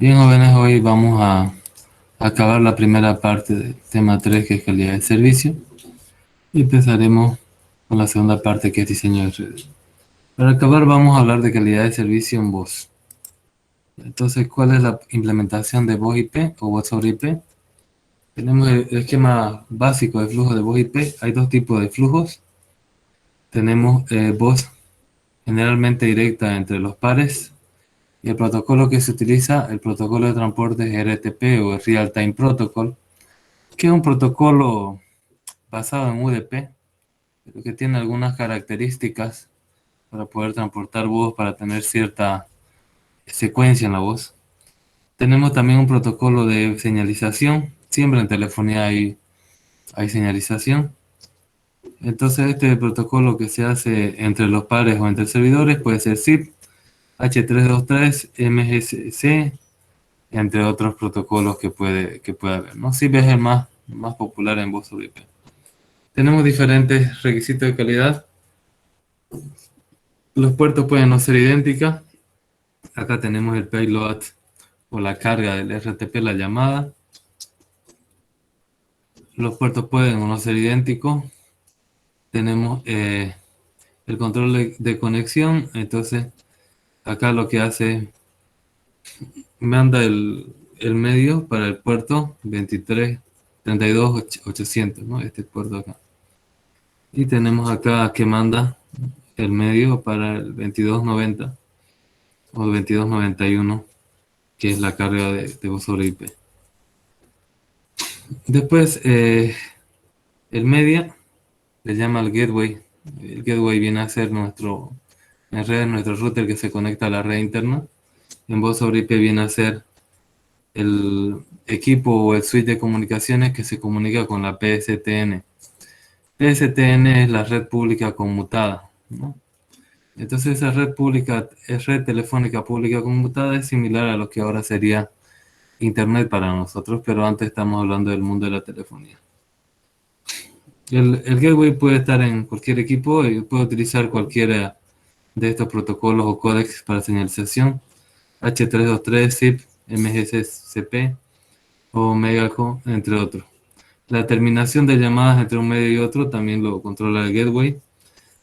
Bien, jóvenes, hoy vamos a acabar la primera parte del tema 3, que es calidad de servicio, y empezaremos con la segunda parte, que es diseño de redes. Para acabar, vamos a hablar de calidad de servicio en voz. Entonces, ¿cuál es la implementación de voz IP o voz sobre IP? Tenemos el esquema básico de flujo de voz IP. Hay dos tipos de flujos. Tenemos voz generalmente directa entre los pares, y el protocolo que se utiliza, el protocolo de transporte es RTP o Real Time Protocol, que es un protocolo basado en UDP, pero que tiene algunas características para poder transportar voz, para tener cierta secuencia en la voz. Tenemos también un protocolo de señalización. Siempre en telefonía hay señalización. Entonces este protocolo que se hace entre los pares o entre servidores puede ser SIP, H323, MGC, entre otros protocolos que puede haber, ¿no? SIP es el más popular en voz sobre IP. Tenemos diferentes requisitos de calidad. Los puertos pueden no ser idénticos. Acá tenemos el payload o la carga del RTP, la llamada. Los puertos pueden o no ser idénticos. Tenemos el control de conexión. Entonces, acá lo que hace, manda el medio para el puerto 23 32 800, ¿no? Este puerto acá. Y tenemos acá que manda el medio para el 2290 o 2291, que es la carga de voz sobre IP. Después, el media le llama al gateway. El gateway viene a ser en red, nuestro router que se conecta a la red interna. En voz sobre IP viene a ser el equipo o el switch de comunicaciones que se comunica con la PSTN. PSTN es la red pública conmutada, ¿no? Entonces esa red pública, es red telefónica pública conmutada, es similar a lo que ahora sería Internet para nosotros, pero antes estamos hablando del mundo de la telefonía. El gateway puede estar en cualquier equipo y puede utilizar cualquiera de estos protocolos o códecs para señalización: H323, SIP, MGCP o Megaco, entre otros. La terminación de llamadas entre un medio y otro también lo controla el gateway.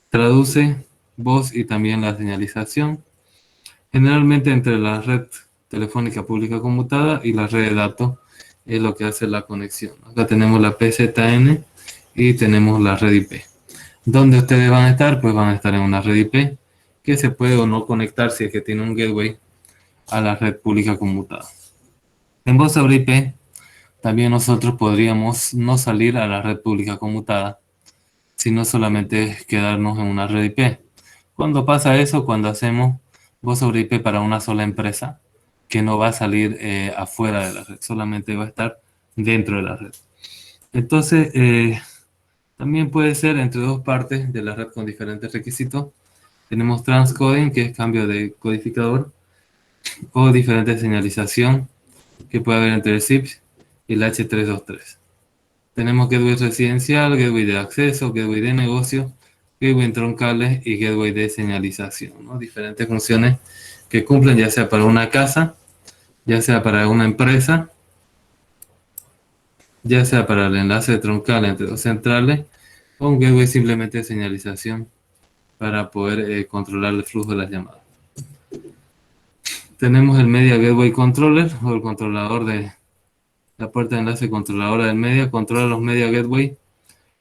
Traduce voz y también la señalización, generalmente entre la red telefónica pública conmutada y la red de datos, es lo que hace la conexión. Acá tenemos la PZN y tenemos la red IP. ¿Dónde ustedes van a estar? Pues van a estar en una red IP que se puede o no conectar, si es que tiene un gateway, a la red pública conmutada. En voz sobre IP, también nosotros podríamos no salir a la red pública conmutada, sino solamente quedarnos en una red IP. ¿Cuándo pasa eso? Cuando hacemos voz sobre IP para una sola empresa, que no va a salir afuera de la red, solamente va a estar dentro de la red. Entonces, también puede ser entre dos partes de la red con diferentes requisitos. Tenemos transcoding, que es cambio de codificador, o diferente señalización que puede haber entre el SIP y el H323. Tenemos gateway residencial, gateway de acceso, gateway de negocio, gateway entroncable y gateway de señalización, ¿no? Diferentes funciones que cumplen, ya sea para una casa, ya sea para una empresa, ya sea para el enlace troncal entre dos centrales, o un gateway simplemente de señalización para poder controlar el flujo de las llamadas. Tenemos el Media Gateway Controller, o el controlador de la puerta de enlace controladora del media. Controla los Media Gateway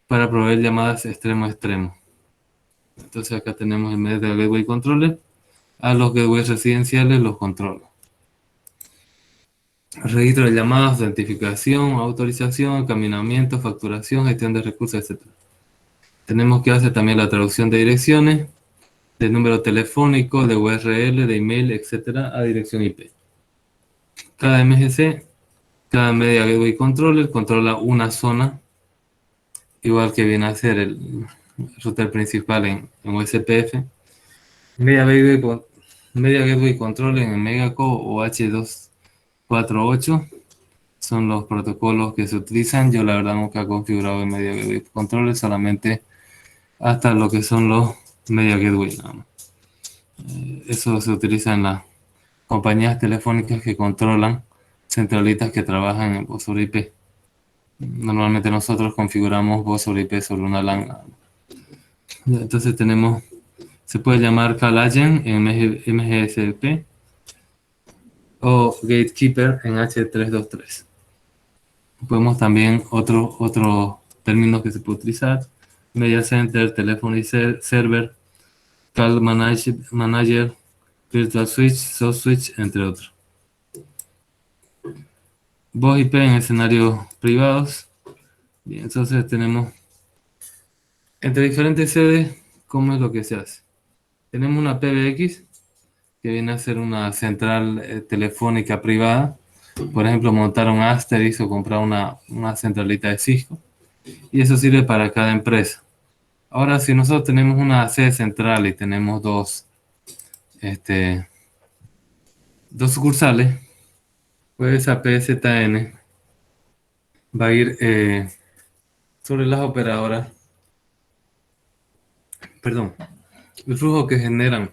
para proveer llamadas extremo a extremo. Entonces acá tenemos el Media Gateway Controller. A los gateways residenciales los controla. Registro de llamadas, autentificación, autorización, encaminamiento, facturación, gestión de recursos, etc. Tenemos que hacer también la traducción de direcciones, de número telefónico, de URL, de email, etcétera, a dirección IP. Cada MGC, cada Media Gateway Controller controla una zona, igual que viene a ser el router principal en USPF. Media Gateway Controller en Megaco o H248 son los protocolos que se utilizan. Yo la verdad nunca he configurado el Media Gateway Controller, solamente hasta lo que son los Media Gateway, nada más. Eso se utiliza compañías telefónicas que controlan centralitas que trabajan en voz sobre IP. Normalmente nosotros configuramos voz sobre IP sobre una LAN. Entonces tenemos, se puede llamar Call Agent en MGSP o Gatekeeper en H323. Podemos también otro término que se puede utilizar: Media Center, Telephony Server, Call Manager, Virtual Switch, Soft Switch, entre otros. Voz IP en escenarios privados. Bien, entonces tenemos entre diferentes sedes, ¿cómo es lo que se hace? Tenemos una PBX, que viene a ser una central telefónica privada. Por ejemplo, montar un Asterix o comprar una centralita de Cisco. Y eso sirve para cada empresa. Ahora, si nosotros tenemos una sede central y tenemos dos sucursales, pues esa PZN va a ir sobre las operadoras, perdón, el flujo que generan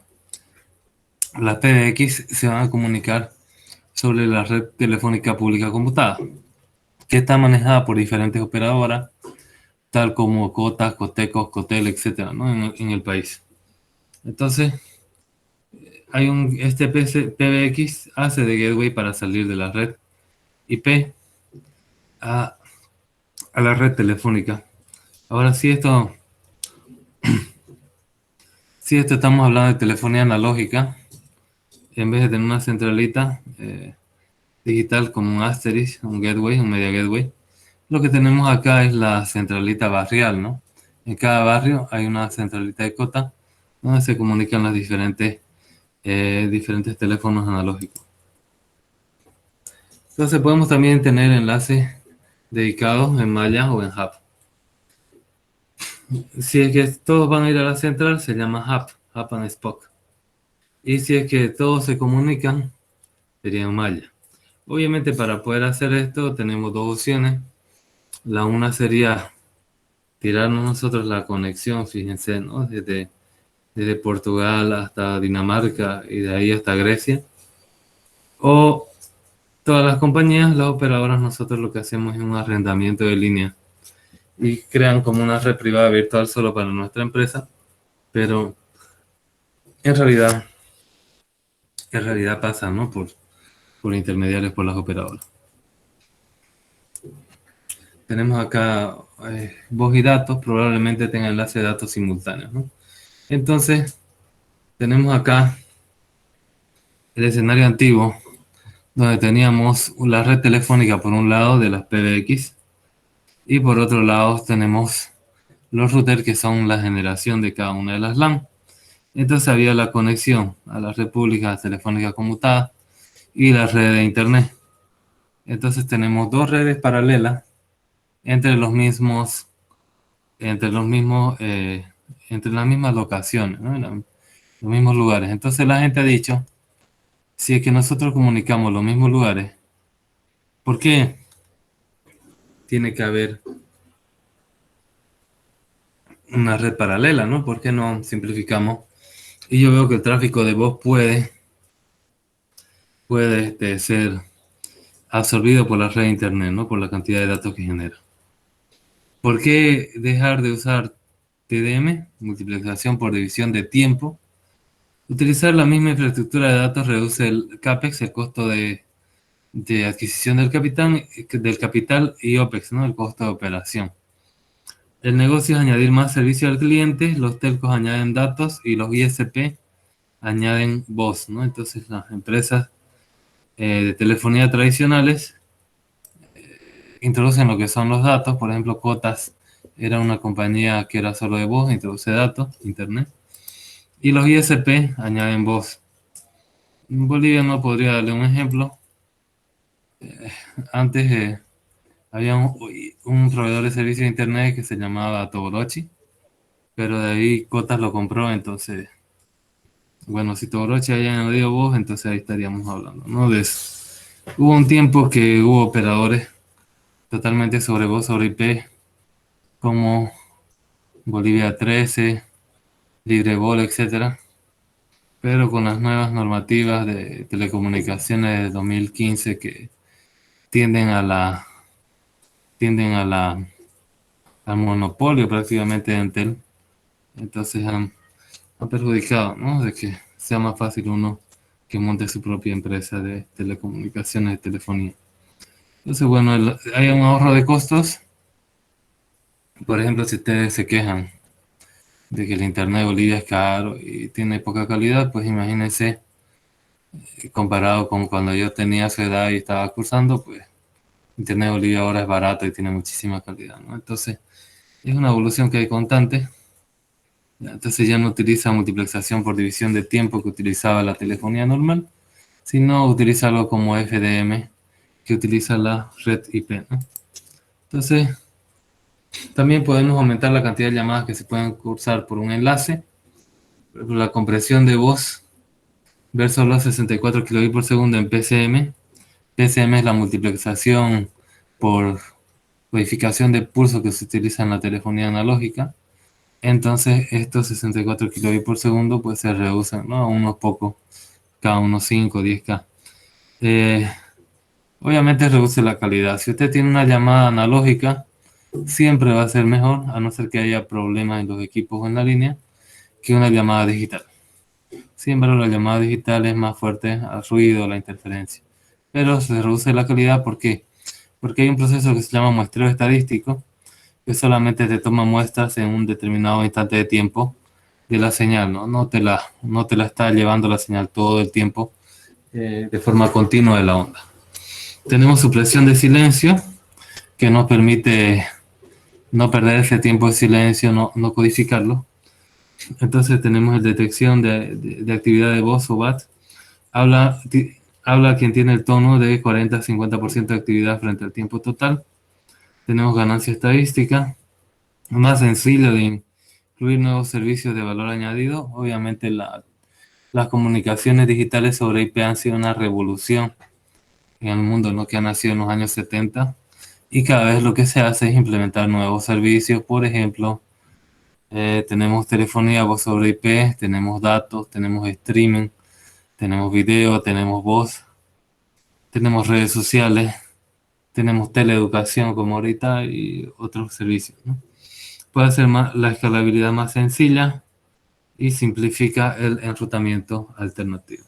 las PBX se van a comunicar sobre la red telefónica pública conmutada, que está manejada por diferentes operadoras, tal como Cotas, Cotecos, Cotel, etcétera, ¿no? en el país. Entonces, este PBX hace de gateway para salir de la red IP a, a la red telefónica. Ahora, si esto estamos hablando de telefonía analógica, en vez de tener una centralita digital como un Asterisk, un gateway, un media gateway, lo que tenemos acá es la centralita barrial, ¿no? En cada barrio hay una centralita de cota donde se comunican los diferentes teléfonos analógicos. Entonces podemos también tener enlaces dedicados en malla o en hub. Si es que todos van a ir a la central, se llama hub and spoke. Y si es que todos se comunican, sería en malla. Obviamente, para poder hacer esto tenemos dos opciones. La una sería tirarnos nosotros la conexión, fíjense, ¿no? Desde Portugal hasta Dinamarca y de ahí hasta Grecia. O todas las compañías, las operadoras, nosotros lo que hacemos es un arrendamiento de línea y crean como una red privada virtual solo para nuestra empresa, pero en realidad, pasa, ¿no? Por intermediarios, por las operadoras. Tenemos acá voz y datos, probablemente tenga enlace de datos simultáneos, ¿no? Entonces, tenemos acá el escenario antiguo, donde teníamos la red telefónica por un lado de las PBX y por otro lado tenemos los routers, que son la generación de cada una de las LAN. Entonces había la conexión a las red pública telefónica conmutada y la red de internet. Entonces tenemos dos redes paralelas entre los mismos, entre los mismos, entre las mismas locaciones, ¿no? Los mismos lugares. Entonces la gente ha dicho, si es que nosotros comunicamos los mismos lugares, ¿por qué tiene que haber una red paralela, ¿no? ¿Por qué no simplificamos? Y yo veo que el tráfico de voz puede ser absorbido por la red de internet, ¿no? Por la cantidad de datos que genera. ¿Por qué dejar de usar TDM, multiplicación por división de tiempo? Utilizar la misma infraestructura de datos reduce el CAPEX, el costo de adquisición del capital, y OPEX, ¿no? El costo de operación. El negocio es añadir más servicio al cliente, los telcos añaden datos y los ISP añaden voz, ¿no? Entonces las empresas de telefonía tradicionales introducen lo que son los datos. Por ejemplo, Cotas era una compañía que era solo de voz, introduce datos, internet. Y los ISP añaden voz. En Bolivia no podría darle un ejemplo. Antes había un proveedor de servicio de internet que se llamaba Toborochi, pero de ahí Cotas lo compró. Entonces, bueno, si Toborochi haya añadido voz, entonces ahí estaríamos hablando, ¿no? De eso. Hubo un tiempo que hubo operadores totalmente sobre voz sobre IP, como Bolivia 13, LibreVol, etcétera, pero con las nuevas normativas de telecomunicaciones de 2015 que tienden a la, tienden a la, al monopolio prácticamente de Entel, entonces han perjudicado, ¿no? De que sea más fácil uno que monte su propia empresa de telecomunicaciones, de telefonía. Entonces, bueno, hay un ahorro de costos. Por ejemplo, si ustedes se quejan de que el internet de Bolivia es caro y tiene poca calidad, pues imagínense, comparado con cuando yo tenía su edad y estaba cursando, pues internet de Bolivia ahora es barato y tiene muchísima calidad, ¿no? Entonces, es una evolución que hay constante. Entonces ya no utiliza multiplexación por división de tiempo que utilizaba la telefonía normal, sino utiliza algo como FDM, que utiliza la red IP, ¿no? Entonces, también podemos aumentar la cantidad de llamadas que se pueden cursar por un enlace. Por ejemplo, la compresión de voz versus los 64 kilobits por segundo en PCM. PCM es la multiplexación por codificación de pulso que se utiliza en la telefonía analógica. Entonces, estos 64 kilobits por segundo pues se reducen, ¿no? A unos pocos, cada unos 5 o 10K. Obviamente reduce la calidad. Si usted tiene una llamada analógica, siempre va a ser mejor, a no ser que haya problemas en los equipos o en la línea, que una llamada digital. Sin embargo, la llamada digital es más fuerte al ruido, la interferencia. Pero se reduce la calidad, ¿por qué? Porque hay un proceso que se llama muestreo estadístico, que solamente te toma muestras en un determinado instante de tiempo de la señal, ¿no? No te la está llevando la señal todo el tiempo de forma continua de la onda. Tenemos supresión de silencio, que nos permite no perder ese tiempo de silencio, no codificarlo. Entonces tenemos el detección de actividad de voz o BAT. Habla quien tiene el tono de 40-50% de actividad frente al tiempo total. Tenemos ganancia estadística. Más sencillo de incluir nuevos servicios de valor añadido. Obviamente las comunicaciones digitales sobre IP han sido una revolución en el mundo, ¿no? Que ha nacido en los años 70. Y cada vez lo que se hace es implementar nuevos servicios. Por ejemplo, tenemos telefonía, voz sobre IP, tenemos datos, tenemos streaming, tenemos video, tenemos voz, tenemos redes sociales, tenemos teleeducación como ahorita y otros servicios, ¿no? Puede hacer la escalabilidad más sencilla y simplifica el enrutamiento alternativo.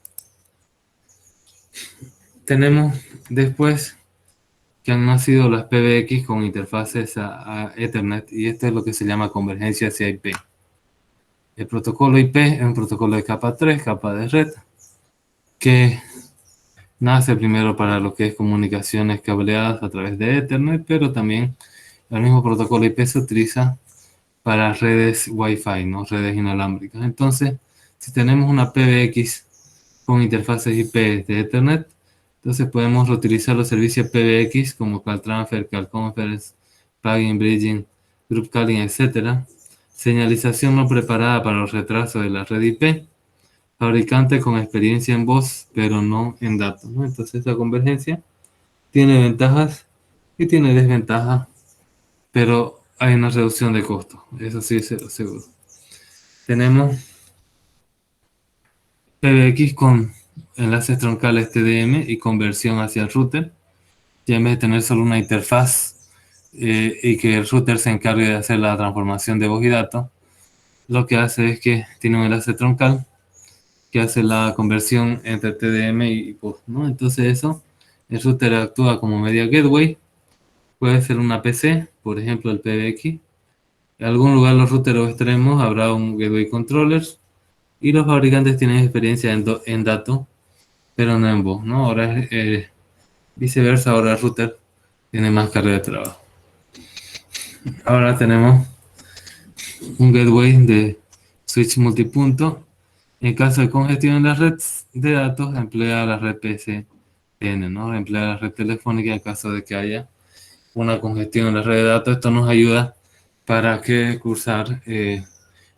Tenemos después que han nacido las PBX con interfaces a Ethernet, y esto es lo que se llama convergencia hacia IP. El protocolo IP es un protocolo de capa 3, capa de red, que nace primero para lo que es comunicaciones cableadas a través de Ethernet, pero también el mismo protocolo IP se utiliza para redes Wi-Fi, ¿no? Redes inalámbricas. Entonces, si tenemos una PBX con interfaces IP de Ethernet, entonces podemos reutilizar los servicios PBX como Call Transfer, Call Conference, Plugin Bridging, Group Calling, etc. Señalización no preparada para los retrasos de la red IP. Fabricante con experiencia en voz, pero no en datos, ¿no? Entonces, esta convergencia tiene ventajas y tiene desventajas, pero hay una reducción de costos, eso sí es seguro. Tenemos PBX con enlaces troncales TDM y conversión hacia el router, y en vez de tener solo una interfaz y que el router se encargue de hacer la transformación de voz y datos, lo que hace es que tiene un enlace troncal que hace la conversión entre TDM y voz, ¿no? Entonces eso, el router actúa como media gateway, puede ser una PC, por ejemplo el PBX. En algún lugar los routeros extremos habrá un gateway controller, y los fabricantes tienen experiencia en datos, pero no en voz, ¿no? Ahora es viceversa, ahora el router tiene más carga de trabajo. Ahora tenemos un gateway de switch multipunto. En caso de congestión en la red de datos, emplea la red PSTN, ¿no? Emplea la red telefónica en caso de que haya una congestión en la red de datos. Esto nos ayuda para que cursar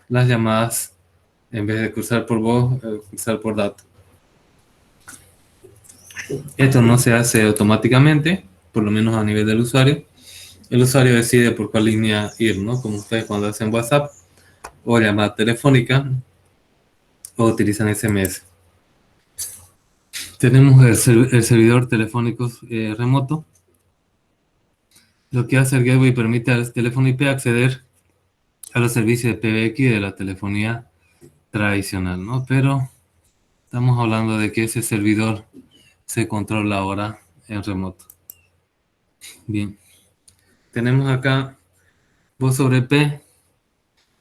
las llamadas, en vez de cursar por voz, cursar por datos. Esto no se hace automáticamente, por lo menos a nivel del usuario. El usuario decide por cuál línea ir, ¿no? Como ustedes cuando hacen WhatsApp o llamada telefónica, o utilizan SMS. Tenemos el servidor telefónico remoto. Lo que hace el gateway permite al teléfono IP acceder a los servicios de PBX de la telefonía tradicional, ¿no? Pero estamos hablando de que ese servidor se controla ahora en remoto. Bien, tenemos acá voz sobre IP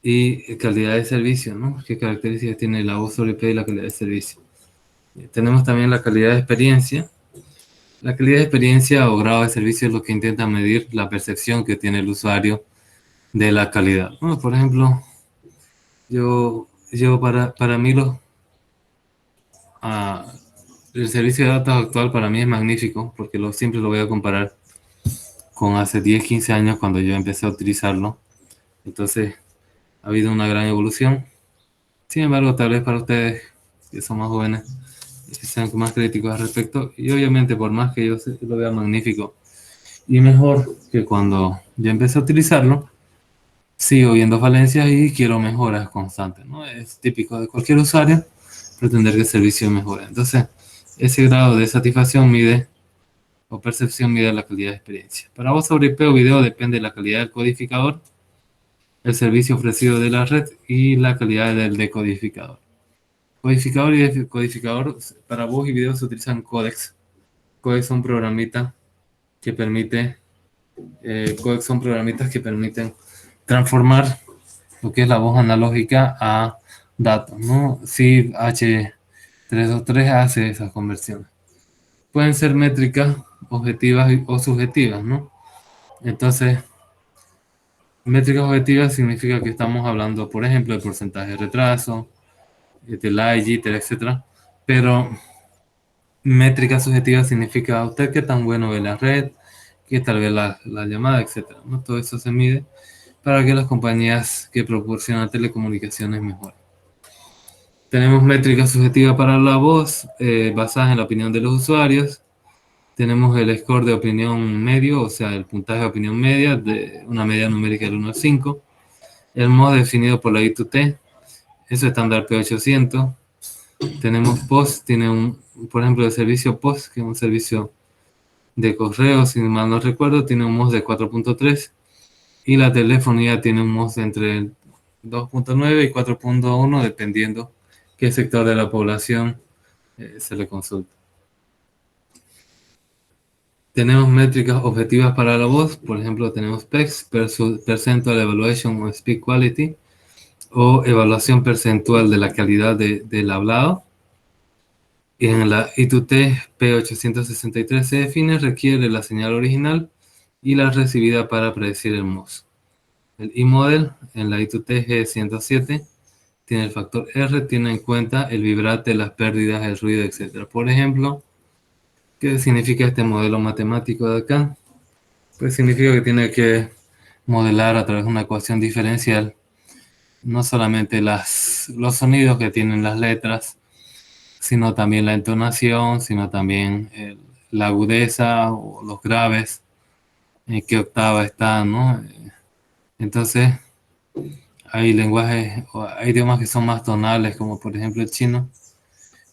y calidad de servicio, ¿no? ¿Qué características tiene la voz sobre IP y la calidad de servicio? Tenemos también la calidad de experiencia. La calidad de experiencia o grado de servicio es lo que intenta medir la percepción que tiene el usuario de la calidad. Bueno, por ejemplo, yo para mí ah, el servicio de datos actual para mí es magnífico porque siempre lo voy a comparar con hace 10, 15 años cuando yo empecé a utilizarlo. Entonces, ha habido una gran evolución. Sin embargo, tal vez para ustedes que son más jóvenes, que sean más críticos al respecto, y obviamente por más que yo lo vea magnífico y mejor que cuando yo empecé a utilizarlo, sigo viendo falencias y quiero mejoras constantes, ¿no? Es típico de cualquier usuario pretender que el servicio mejore. Entonces, ese grado de satisfacción mide o percepción mide la calidad de experiencia. Para voz sobre IP o video depende de la calidad del codificador, el servicio ofrecido de la red y la calidad del decodificador. Codificador y decodificador, para voz y video se utilizan codecs. Codecs son programitas que permiten transformar lo que es la voz analógica a datos, ¿no? Sí, H323 hace esas conversiones. Pueden ser métricas objetivas o subjetivas, ¿no? Entonces, métricas objetivas significa que estamos hablando, por ejemplo, del porcentaje de retraso, del jitter, etcétera. Pero métrica subjetiva significa usted qué tan bueno ve la red, qué tal vez la llamada, etcétera, ¿no? Todo eso se mide para que las compañías que proporcionan telecomunicaciones mejoren. Tenemos métrica subjetiva para la voz, basadas en la opinión de los usuarios. Tenemos el score de opinión medio, o sea, el puntaje de opinión media, de una media numérica del 1 al 5. El modo definido por la I2T, eso es estándar P800. Tenemos POST, por ejemplo, el servicio POST, que es un servicio de correo, si mal no recuerdo, tiene un MOS de 4.3 y la telefonía tiene un MOS entre 2.9 y 4.1 dependiendo qué sector de la población se le consulta. Tenemos métricas objetivas para la voz, por ejemplo tenemos PEX, Percentual Evaluation of Speak Quality, o evaluación percentual de la calidad del hablado. Y en la I2T P863 se define, requiere la señal original y la recibida para predecir el MOS. El I-Model en la I2T G107 tiene el factor R, tiene en cuenta el vibrate, las pérdidas, el ruido, etc. Por ejemplo, ¿qué significa este modelo matemático de acá? Pues significa que tiene que modelar a través de una ecuación diferencial no solamente los sonidos que tienen las letras, sino también la entonación, sino también la agudeza o los graves, en qué octava está, ¿no? Entonces, hay lenguajes, hay idiomas que son más tonales, como por ejemplo el chino,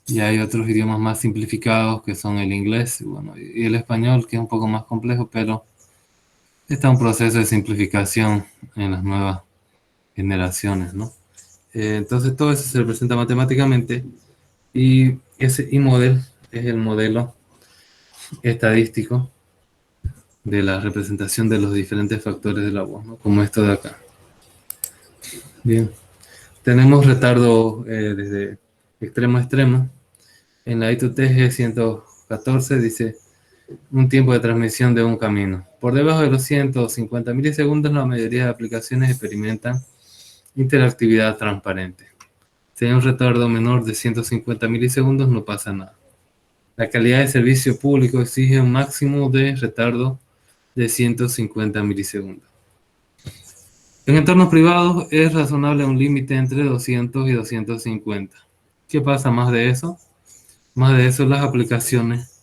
y hay otros idiomas más simplificados, que son el inglés, bueno, y el español, que es un poco más complejo, pero está un proceso de simplificación en las nuevas generaciones, ¿no? Entonces, todo eso se representa matemáticamente, y ese I-Model es el modelo estadístico de la representación de los diferentes factores de la voz, ¿no? Como esto de acá. Bien, tenemos retardo desde extremo a extremo. En la I2T G114 dice un tiempo de transmisión de un camino. Por debajo de los 150 milisegundos, la mayoría de aplicaciones experimentan interactividad transparente. Si hay un retardo menor de 150 milisegundos, no pasa nada. La calidad de servicio público exige un máximo de retardo de 150 milisegundos. En entornos privados es razonable un límite entre 200 y 250. ¿Qué pasa más de eso? Más de eso, las aplicaciones,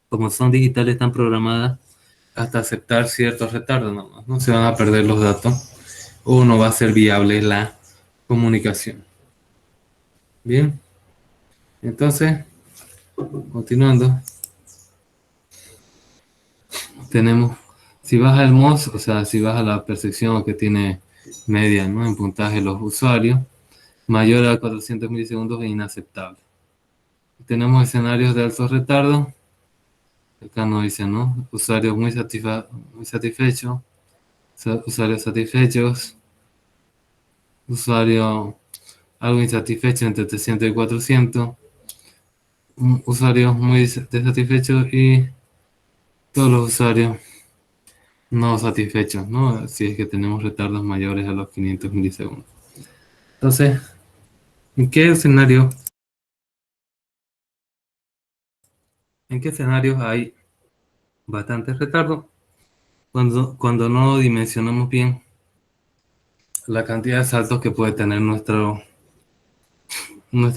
como son digitales, están programadas hasta aceptar ciertos retardos nomás. No se van a perder los datos o no va a ser viable la comunicación. Bien, entonces, continuando, tenemos, si baja el MOS, o sea, si baja la percepción que tiene media, ¿no? En puntaje los usuarios, mayor a 400 milisegundos es inaceptable. Tenemos escenarios de alto retardo. Acá nos dice, ¿no? Usuarios muy satisfechos, usuarios satisfechos, usuario algo insatisfecho entre 300 y 400, usuarios muy desatisfechos y todos los usuarios no satisfechos, ¿no? Si es que tenemos retardos mayores a los 500 milisegundos. Entonces, ¿en qué escenario, en qué escenarios hay bastante retardo? Cuando no dimensionamos bien la cantidad de saltos que puede tener nuestra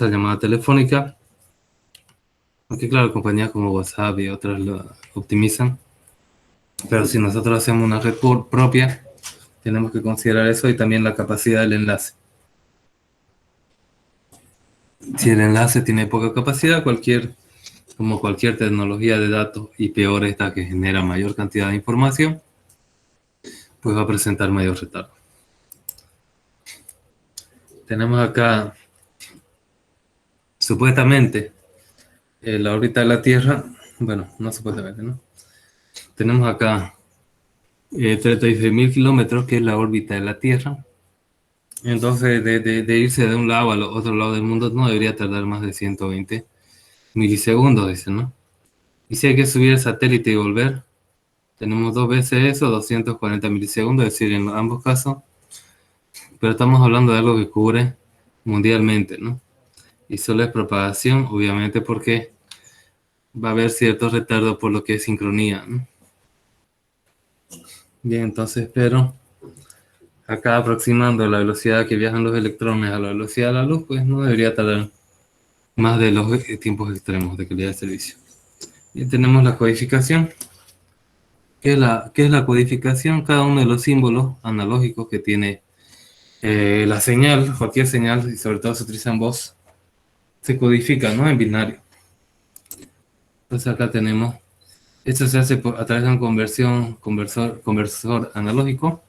llamada telefónica, aunque claro, compañías como WhatsApp y otras lo optimizan, pero si nosotros hacemos una red propia, tenemos que considerar eso y también la capacidad del enlace. Si el enlace tiene poca capacidad, como cualquier tecnología de datos, y peor esta que genera mayor cantidad de información, pues va a presentar mayor retardo. Tenemos acá, supuestamente, la órbita de la Tierra, bueno, no supuestamente, ¿no? Tenemos acá 36.000 kilómetros, que es la órbita de la Tierra. Entonces, de irse de un lado al otro lado del mundo, no debería tardar más de 120 milisegundos, dicen, ¿no? Y si hay que subir el satélite y volver, tenemos dos veces eso, 240 milisegundos, es decir, en ambos casos, pero estamos hablando de algo que cubre mundialmente, ¿no? Y solo es propagación, obviamente, porque va a haber cierto retardo por lo que es sincronía, ¿no? Bien, entonces, pero acá aproximando la velocidad que viajan los electrones a la velocidad de la luz, pues no debería tardar más de los tiempos extremos de calidad de servicio. Y tenemos la codificación. ¿Qué es la codificación? Cada uno de los símbolos analógicos que tiene la señal, cualquier señal, y sobre todo se utiliza en voz, se codifica, ¿no? En binario. Entonces acá tenemos, esto se hace a través de un conversor analógico,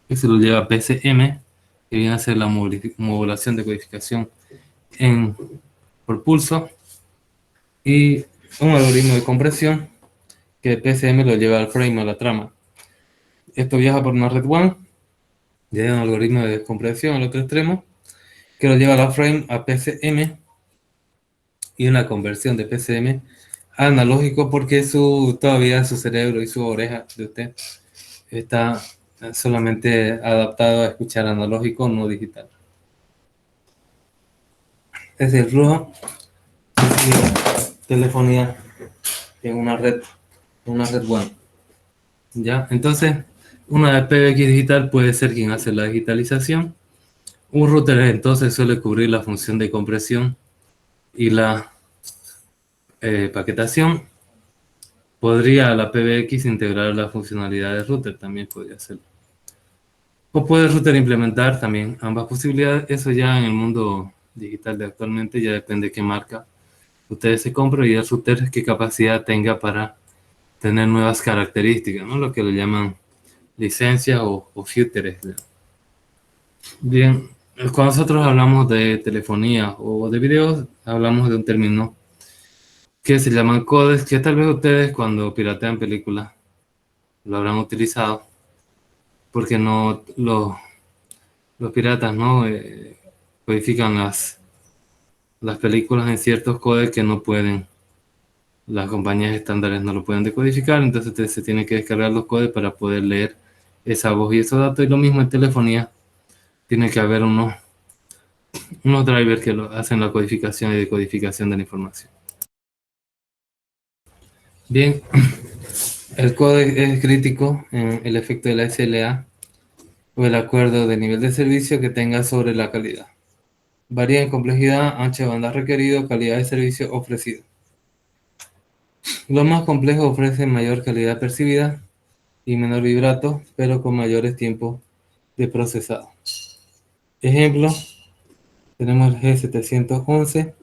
que se lo lleva a PCM, que viene a ser la modulación de codificación por pulso, y un algoritmo de compresión que PCM lo lleva al frame, a la trama. Esto viaja por una red WAN, y hay un algoritmo de compresión al otro extremo, que lo lleva a la frame a PCM, y una conversión de PCM a analógico, porque todavía su cerebro y su oreja de usted está solamente adaptado a escuchar analógico, no digital. Es el flujo de telefonía en una red WAN. ¿Ya? Entonces, una PBX digital puede ser quien hace la digitalización. Un router entonces suele cubrir la función de compresión y la paquetación. Podría la PBX integrar la funcionalidad del router, también podría hacerlo. O puede el router implementar también ambas posibilidades. Eso ya en el mundo digital de actualmente ya depende de qué marca ustedes se compren y el router qué capacidad tenga para tener nuevas características, ¿no? Lo que le llaman licencias o features. Bien, cuando nosotros hablamos de telefonía o de videos, hablamos de un término que se llaman codes, que tal vez ustedes cuando piratean películas lo habrán utilizado, porque no los piratas no codifican las películas en ciertos codes que no pueden, las compañías estándares no lo pueden decodificar, entonces se tiene que descargar los codes para poder leer esa voz y esos datos. Y lo mismo en telefonía, tiene que haber unos drivers que hacen la codificación y decodificación de la información. Bien, el códec es crítico en el efecto de la SLA o el acuerdo de nivel de servicio que tenga sobre la calidad. Varía en complejidad, ancho de banda requerido, calidad de servicio ofrecido. Los más complejos ofrecen mayor calidad percibida y menor vibrato, pero con mayores tiempos de procesado. Ejemplo, Tenemos el G711,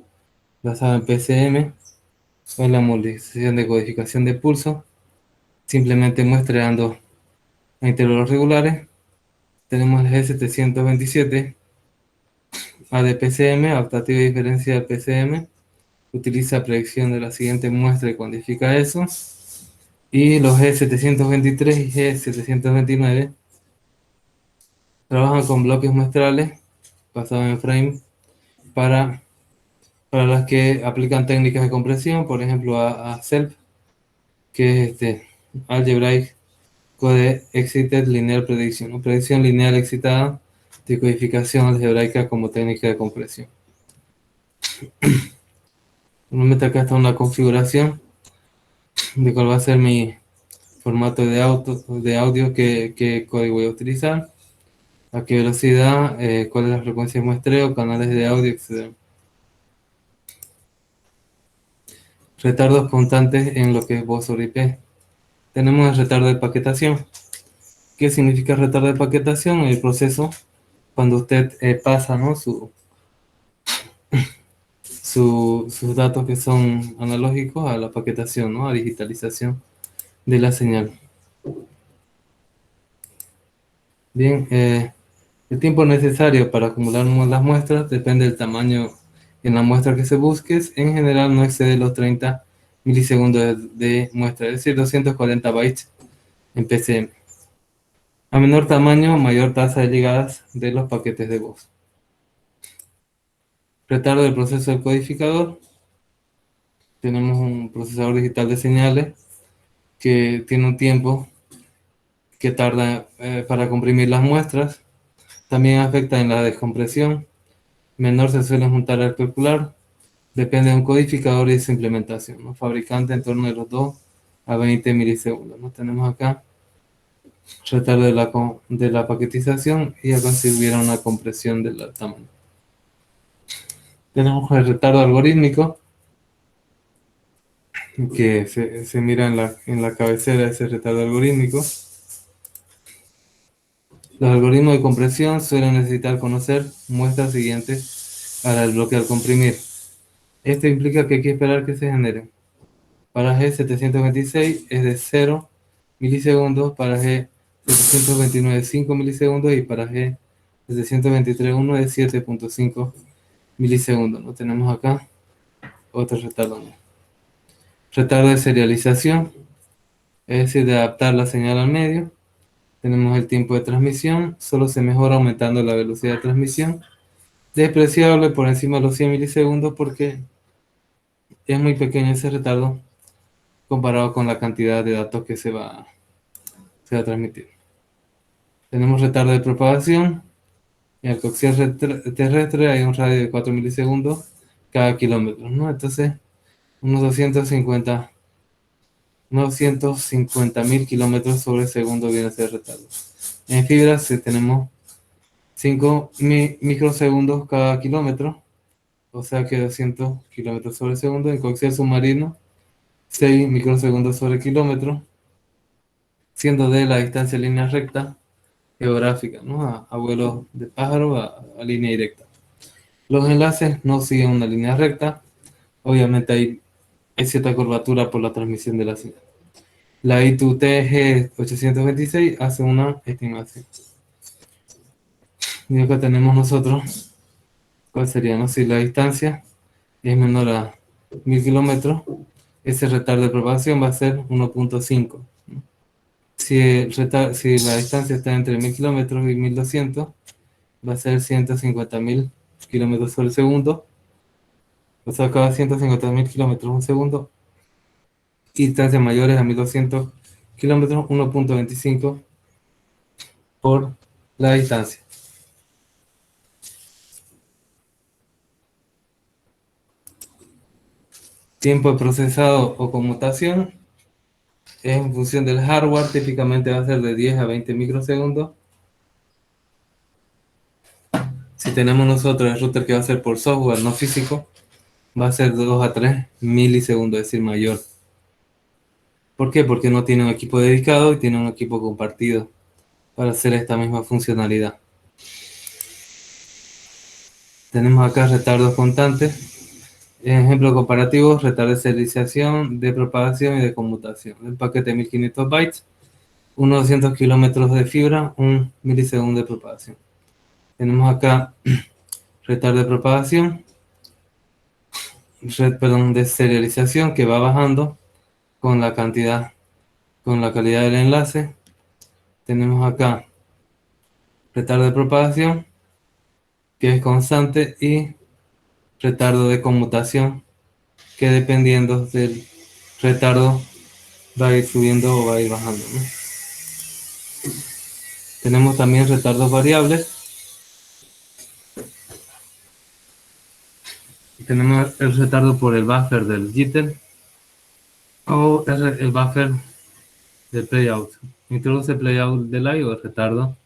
basado en PCM, o en la movilización de codificación de pulso, simplemente muestreando a intervalos regulares. Tenemos el G727, ADPCM, adaptativa diferencial PCM, utiliza predicción de la siguiente muestra y cuantifica eso. Y los G723 y G729 trabajan con bloques muestrales basados en frame para, para las que aplican técnicas de compresión, por ejemplo a SELP, que es Algebraic Code Excited Linear Prediction, o predicción lineal excitada de codificación algebraica como técnica de compresión. Normalmente acá está una configuración de cuál va a ser mi formato de audio, que código voy a utilizar, a qué velocidad, cuál es la frecuencia de muestreo, canales de audio, etc. Retardos constantes en lo que es voz sobre IP. Tenemos el retardo de paquetación. ¿Qué significa retardo de paquetación? El proceso cuando usted pasa, ¿no?, sus datos que son analógicos a la paquetación, ¿no?, a digitalización de la señal. Bien, el tiempo necesario para acumular las muestras depende del tamaño en la muestra que se busque. En general no excede los 30 milisegundos de muestra, es decir, 240 bytes en PCM. A menor tamaño, mayor tasa de llegadas de los paquetes de voz. Retardo del proceso del codificador. Tenemos un procesador digital de señales que tiene un tiempo que tarda para comprimir las muestras. También afecta en la descompresión. Menor se suele juntar al calcular. Depende de un codificador y de su implementación, ¿no? Fabricante en torno de los 2 a 20 milisegundos, ¿no? Tenemos acá retardo de la paquetización, y acá si hubiera una compresión del tamaño. Tenemos el retardo algorítmico, que se mira en la cabecera, ese retardo algorítmico. Los algoritmos de compresión suelen necesitar conocer muestras siguientes para el bloque al comprimir. Esto implica que hay que esperar que se generen. Para G726 es de 0 milisegundos, para G729 5 milisegundos y para G723 1 de 7.5 milisegundos. ¿No? Tenemos acá otro retardo. Retardo de serialización, es decir, de adaptar la señal al medio. Tenemos el tiempo de transmisión, solo se mejora aumentando la velocidad de transmisión. Despreciable por encima de los 100 milisegundos porque es muy pequeño ese retardo comparado con la cantidad de datos que se va a transmitir. Tenemos retardo de propagación. En el coaxial terrestre hay un radio de 4 milisegundos cada kilómetro, ¿no? Entonces, unos 250.000 kilómetros sobre segundo viene a ser retardo. En fibras tenemos 5 microsegundos cada kilómetro, o sea que 200 kilómetros sobre segundo. En coaxial submarino, 6 microsegundos sobre kilómetro, siendo de la distancia en línea recta geográfica, ¿no? A vuelo de pájaro, a línea directa. Los enlaces no siguen una línea recta, obviamente hay cierta curvatura por la transmisión de la señal. La I2TG826 hace una estimación. Y acá tenemos nosotros, ¿cuál sería? ¿No? Si la distancia es menor a 1000 kilómetros, ese retardo de propagación va a ser 1.5. Si la distancia está entre 1000 kilómetros y 1200, va a ser 150.000 kilómetros sobre segundo. O sea, cada 150.000 kilómetros un segundo. Y distancias mayores a 1200 kilómetros, 1.25 por la distancia. Tiempo de procesado o conmutación es en función del hardware, típicamente va a ser de 10 a 20 microsegundos. Si tenemos nosotros el router que va a ser por software, no físico, va a ser de 2 a 3 milisegundos, es decir, mayor. ¿Por qué? Porque no tiene un equipo dedicado y tiene un equipo compartido para hacer esta misma funcionalidad. Tenemos acá retardos constantes. Ejemplo comparativo, retardo de serialización, de propagación y de conmutación. El paquete de 1500 bytes, unos 200 kilómetros de fibra, un milisegundo de propagación. Tenemos acá retardo de propagación, de serialización que va bajando con la cantidad, con la calidad del enlace. Tenemos acá retardo de propagación que es constante y retardo de conmutación que dependiendo del retardo va a ir subiendo o va a ir bajando, ¿no? Tenemos también retardos variables. Tenemos el retardo por el buffer del jitter o el buffer del playout. Introduce playout delay o el retardo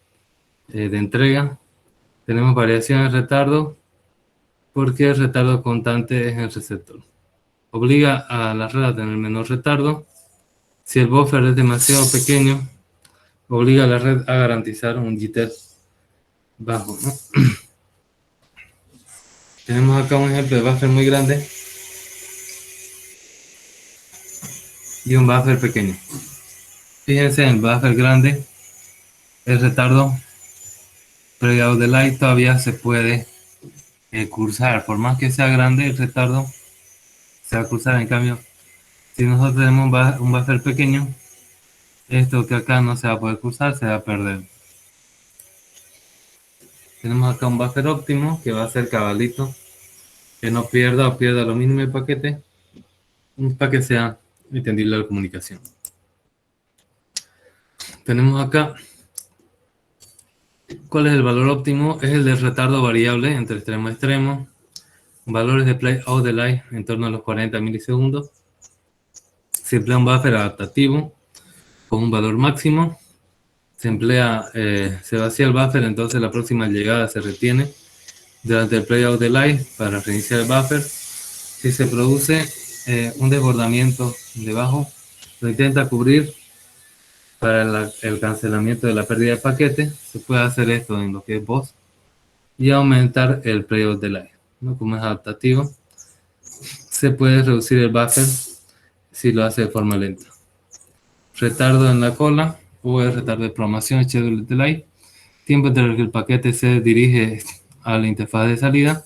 de entrega. Tenemos variación de retardo porque el retardo constante es el receptor. Obliga a la red a tener menor retardo. Si el buffer es demasiado pequeño, obliga a la red a garantizar un jitter bajo, ¿no? Tenemos acá un ejemplo de buffer muy grande y un buffer pequeño. Fíjense en el buffer grande, el retardo playout delay todavía se puede cursar. Por más que sea grande, el retardo se va a cursar. En cambio, si nosotros tenemos un buffer pequeño, esto que acá no se va a poder cursar, se va a perder. Tenemos acá un buffer óptimo que va a ser cabalito, que no pierda o pierda lo mínimo el paquete, para que sea entendible la comunicación. Tenemos acá, ¿cuál es el valor óptimo? Es el del retardo variable entre extremo a extremo. Valores de play out delay en torno a los 40 milisegundos. Se emplea un buffer adaptativo con un valor máximo. Se vacía el buffer, entonces la próxima llegada se retiene durante el playout delay para reiniciar el buffer. Si se produce un desbordamiento debajo, lo intenta cubrir para el cancelamiento de la pérdida de paquete. Se puede hacer esto en lo que es BOS y aumentar el playout delay, ¿no? Como es adaptativo, se puede reducir el buffer si lo hace de forma lenta. Retardo en la cola o el retardo de programación, schedule delay, tiempo entre el que el paquete se dirige a la interfaz de salida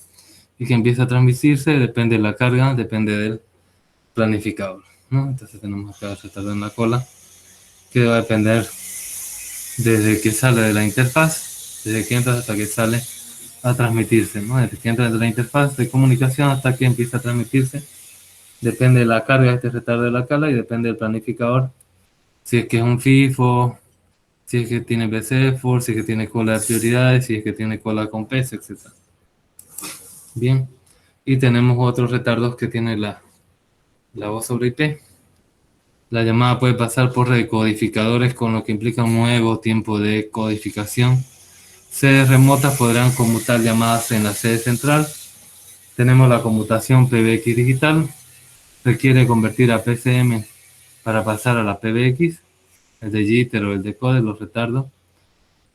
y que empieza a transmitirse, depende de la carga, depende del planificador, ¿no? Entonces tenemos acá el retardo en la cola, que va a depender desde que sale de la interfaz, desde que entra hasta que sale a transmitirse, ¿no? Desde que entra de la interfaz de comunicación hasta que empieza a transmitirse, depende de la carga de este retardo de la cola y depende del planificador, si es que es un FIFO, si es que tiene BCFOR, si es que tiene cola de prioridades, si es que tiene cola con PES, etc. Bien, y tenemos otros retardos que tiene la voz sobre IP. La llamada puede pasar por decodificadores, con lo que implica un nuevo tiempo de codificación. Sedes remotas podrán conmutar llamadas en la sede central. Tenemos la conmutación PBX digital. Requiere convertir a PCM para pasar a la PBX, el de jitter o el de code, los retardos.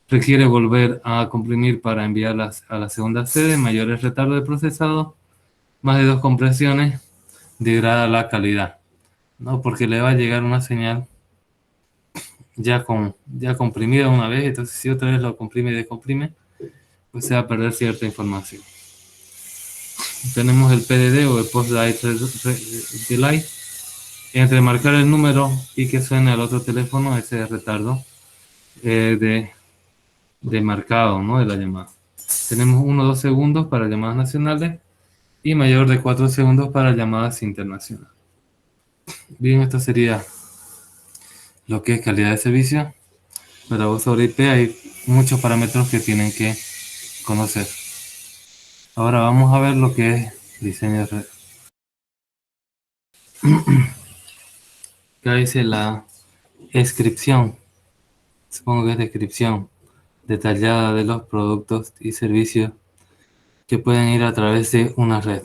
Requiere volver a comprimir para enviarlas a la segunda sede. Mayores retardos de procesado. Más de 2 compresiones degrada la calidad, ¿no? Porque le va a llegar una señal ya comprimida una vez, entonces si otra vez lo comprime y descomprime, pues se va a perder cierta información. Tenemos el PDD o el Post-Date Delay. Entre marcar el número y que suene al otro teléfono, ese es retardo de marcado, ¿no? De la llamada. Tenemos 1 o 2 segundos para llamadas nacionales y mayor de 4 segundos para llamadas internacionales. Bien, esto sería lo que es calidad de servicio. Para voz sobre IP hay muchos parámetros que tienen que conocer. Ahora vamos a ver lo que es diseño de red. Acá dice la descripción. Supongo que es descripción detallada de los productos y servicios que pueden ir a través de una red.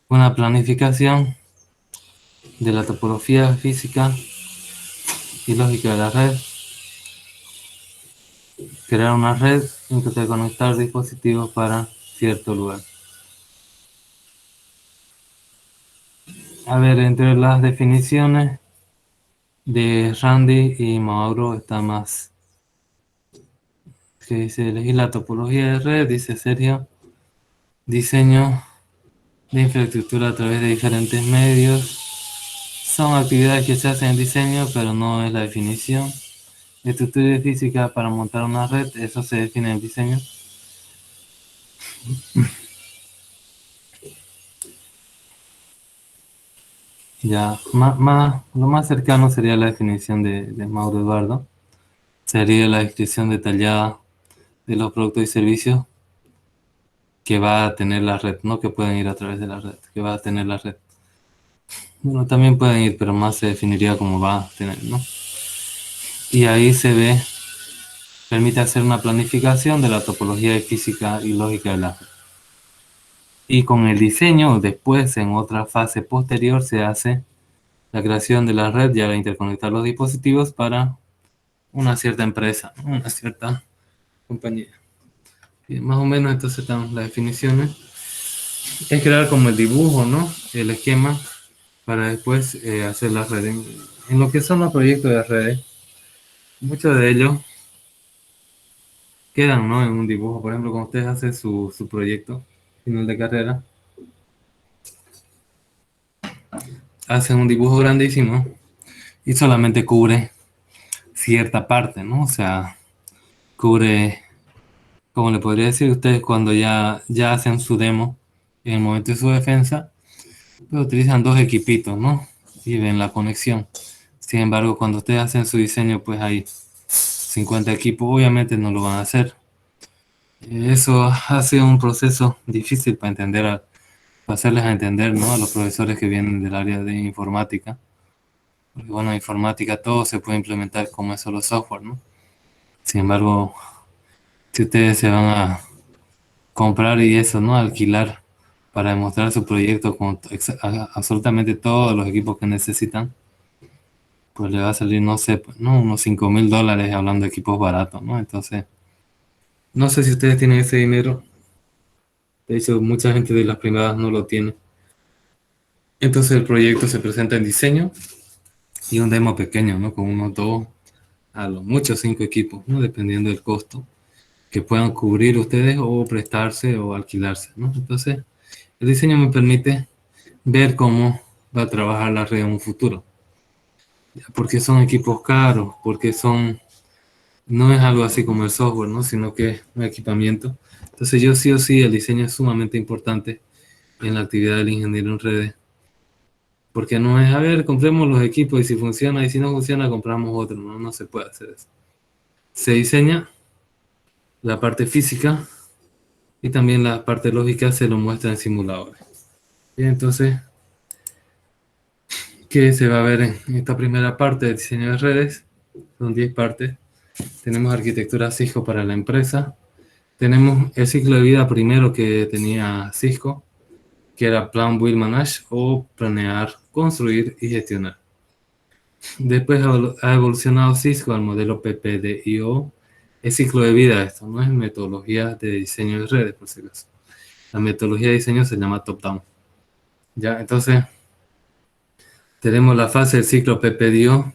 Una planificación de la topología física y lógica de la red. Crear una red, interconectar dispositivos para cierto lugar. A ver, entre las definiciones de Randy y Mauro está más que dice elegir la topología de red, dice Sergio, diseño de infraestructura a través de diferentes medios. Son actividades que se hacen en diseño, pero no es la definición. Estructura de física para montar una red, eso se define en diseño. Ya, lo más cercano sería la definición de Mauro Eduardo. Sería la descripción detallada de los productos y servicios que va a tener la red, no que pueden ir a través de la red, que va a tener la red. Bueno, también pueden ir, pero más se definiría como va a tener, ¿no? Y ahí se ve, permite hacer una planificación de la topología de física y lógica de la red. Y con el diseño, después, en otra fase posterior, se hace la creación de la red ya de interconectar los dispositivos para una cierta empresa, ¿no? Una cierta compañía. Y más o menos entonces están las definiciones. Es crear como el dibujo, ¿no? El esquema para después hacer las redes. En lo que son los proyectos de redes, muchos de ellos quedan, ¿no? En un dibujo. Por ejemplo, cuando ustedes hacen su proyecto final de carrera, hacen un dibujo grandísimo y solamente cubre cierta parte, ¿no? O sea, cubre, como le podría decir, ustedes cuando ya hacen su demo, en el momento de su defensa, pues utilizan dos equipitos, ¿no? Y ven la conexión. Sin embargo, cuando ustedes hacen su diseño, pues hay 50 equipos, obviamente no lo van a hacer. Eso hace un proceso difícil para entender, para hacerles a entender, ¿no? A los profesores que vienen del área de informática. Porque bueno, en informática todo se puede implementar como es solo software, ¿no? Sin embargo, si ustedes se van a comprar y eso, ¿no? Alquilar para demostrar su proyecto con absolutamente todos los equipos que necesitan, pues le va a salir, no sé, pues, ¿no? Unos $5,000 hablando de equipos baratos, ¿no? Entonces, no sé si ustedes tienen ese dinero. De hecho, mucha gente de las privadas no lo tiene. Entonces el proyecto se presenta en diseño y un demo pequeño, ¿no? Con unos dos, a lo mucho 5 equipos, ¿no? Dependiendo del costo que puedan cubrir ustedes o prestarse o alquilarse, ¿no? Entonces, el diseño me permite ver cómo va a trabajar la red en un futuro. Porque son equipos caros, porque no es algo así como el software, ¿no? Sino que es un equipamiento. Entonces yo sí o sí, el diseño es sumamente importante en la actividad del ingeniero en redes. Porque no es, a ver, compremos los equipos y si funciona y si no funciona, compramos otro. No, no se puede hacer eso. Se diseña la parte física y también la parte lógica se lo muestra en simuladores. Y entonces, ¿qué se va a ver en esta primera parte de diseño de redes? Son 10 partes. Tenemos arquitectura Cisco para la empresa. Tenemos el ciclo de vida primero que tenía Cisco, que era Plan, Build, Manage o planear, construir y gestionar. Después ha evolucionado Cisco al modelo PPDIO. Es ciclo de vida esto, no es metodología de diseño de redes, por si acaso. La metodología de diseño se llama top-down. Ya, entonces tenemos la fase del ciclo PPDIO,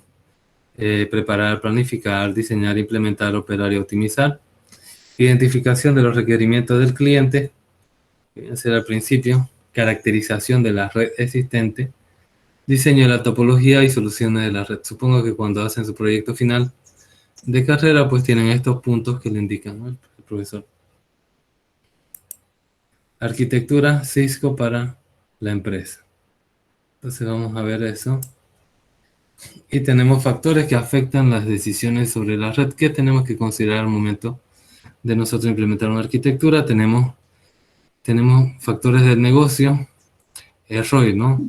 preparar, planificar, diseñar, implementar, operar y optimizar. Identificación de los requerimientos del cliente, que será al principio. Caracterización de la red existente. Diseño de la topología y soluciones de la red. Supongo que cuando hacen su proyecto final de carrera, pues tienen estos puntos que le indican, ¿no? El profesor. Arquitectura Cisco para la empresa. Entonces vamos a ver eso. Y tenemos factores que afectan las decisiones sobre la red que tenemos que considerar al momento de nosotros implementar una arquitectura. Tenemos factores del negocio, ROI, ¿no?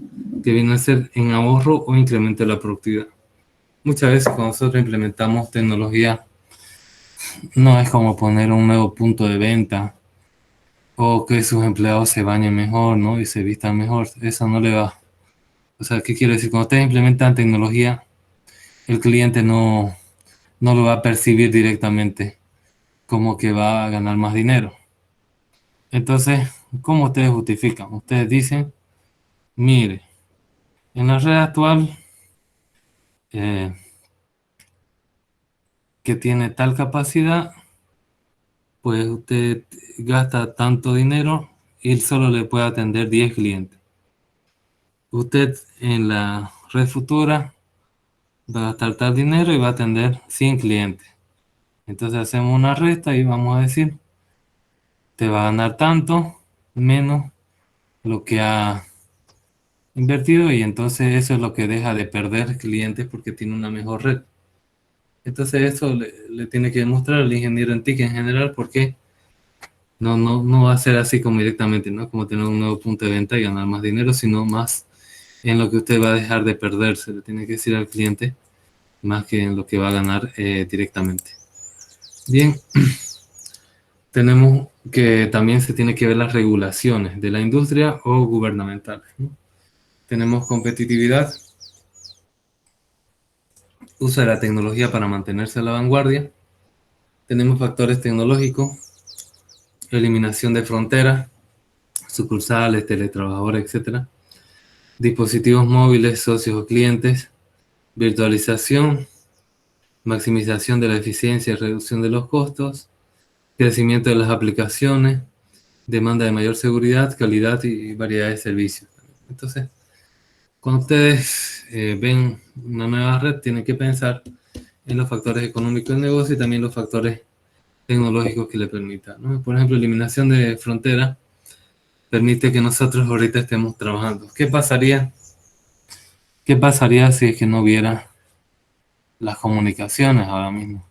Que viene a ser en ahorro o incremento de la productividad. Muchas veces cuando nosotros implementamos tecnología, no es como poner un nuevo punto de venta o que sus empleados se bañen mejor, ¿no? Y se vistan mejor. Eso no le va. O sea, ¿qué quiero decir? Cuando ustedes implementan tecnología, el cliente no lo va a percibir directamente como que va a ganar más dinero. Entonces, ¿cómo ustedes justifican? Ustedes dicen, mire, en la red actual eh, que tiene tal capacidad, pues usted gasta tanto dinero y él solo le puede atender 10 clientes. Usted en la red futura va a gastar tal dinero y va a atender 100 clientes. Entonces hacemos una resta y vamos a decir, te va a ganar tanto menos lo que ha invertido y entonces eso es lo que deja de perder clientes porque tiene una mejor red. Entonces eso le tiene que demostrar al ingeniero en TIC en general porque no va a ser así como directamente, ¿no? Como tener un nuevo punto de venta y ganar más dinero, sino más en lo que usted va a dejar de perder. Se le tiene que decir al cliente más que en lo que va a ganar directamente. Bien, tenemos que también se tiene que ver las regulaciones de la industria o gubernamentales, ¿no? Tenemos competitividad, uso de la tecnología para mantenerse a la vanguardia. Tenemos factores tecnológicos, eliminación de fronteras, sucursales, teletrabajadores, etcétera. Dispositivos móviles, socios o clientes, virtualización, maximización de la eficiencia y reducción de los costos, crecimiento de las aplicaciones, demanda de mayor seguridad, calidad y variedad de servicios. Entonces, cuando ustedes ven una nueva red, tienen que pensar en los factores económicos del negocio y también los factores tecnológicos que le permitan, ¿no? Por ejemplo, eliminación de fronteras permite que nosotros ahorita estemos trabajando. ¿Qué pasaría? ¿Qué pasaría si es que no hubiera las comunicaciones ahora mismo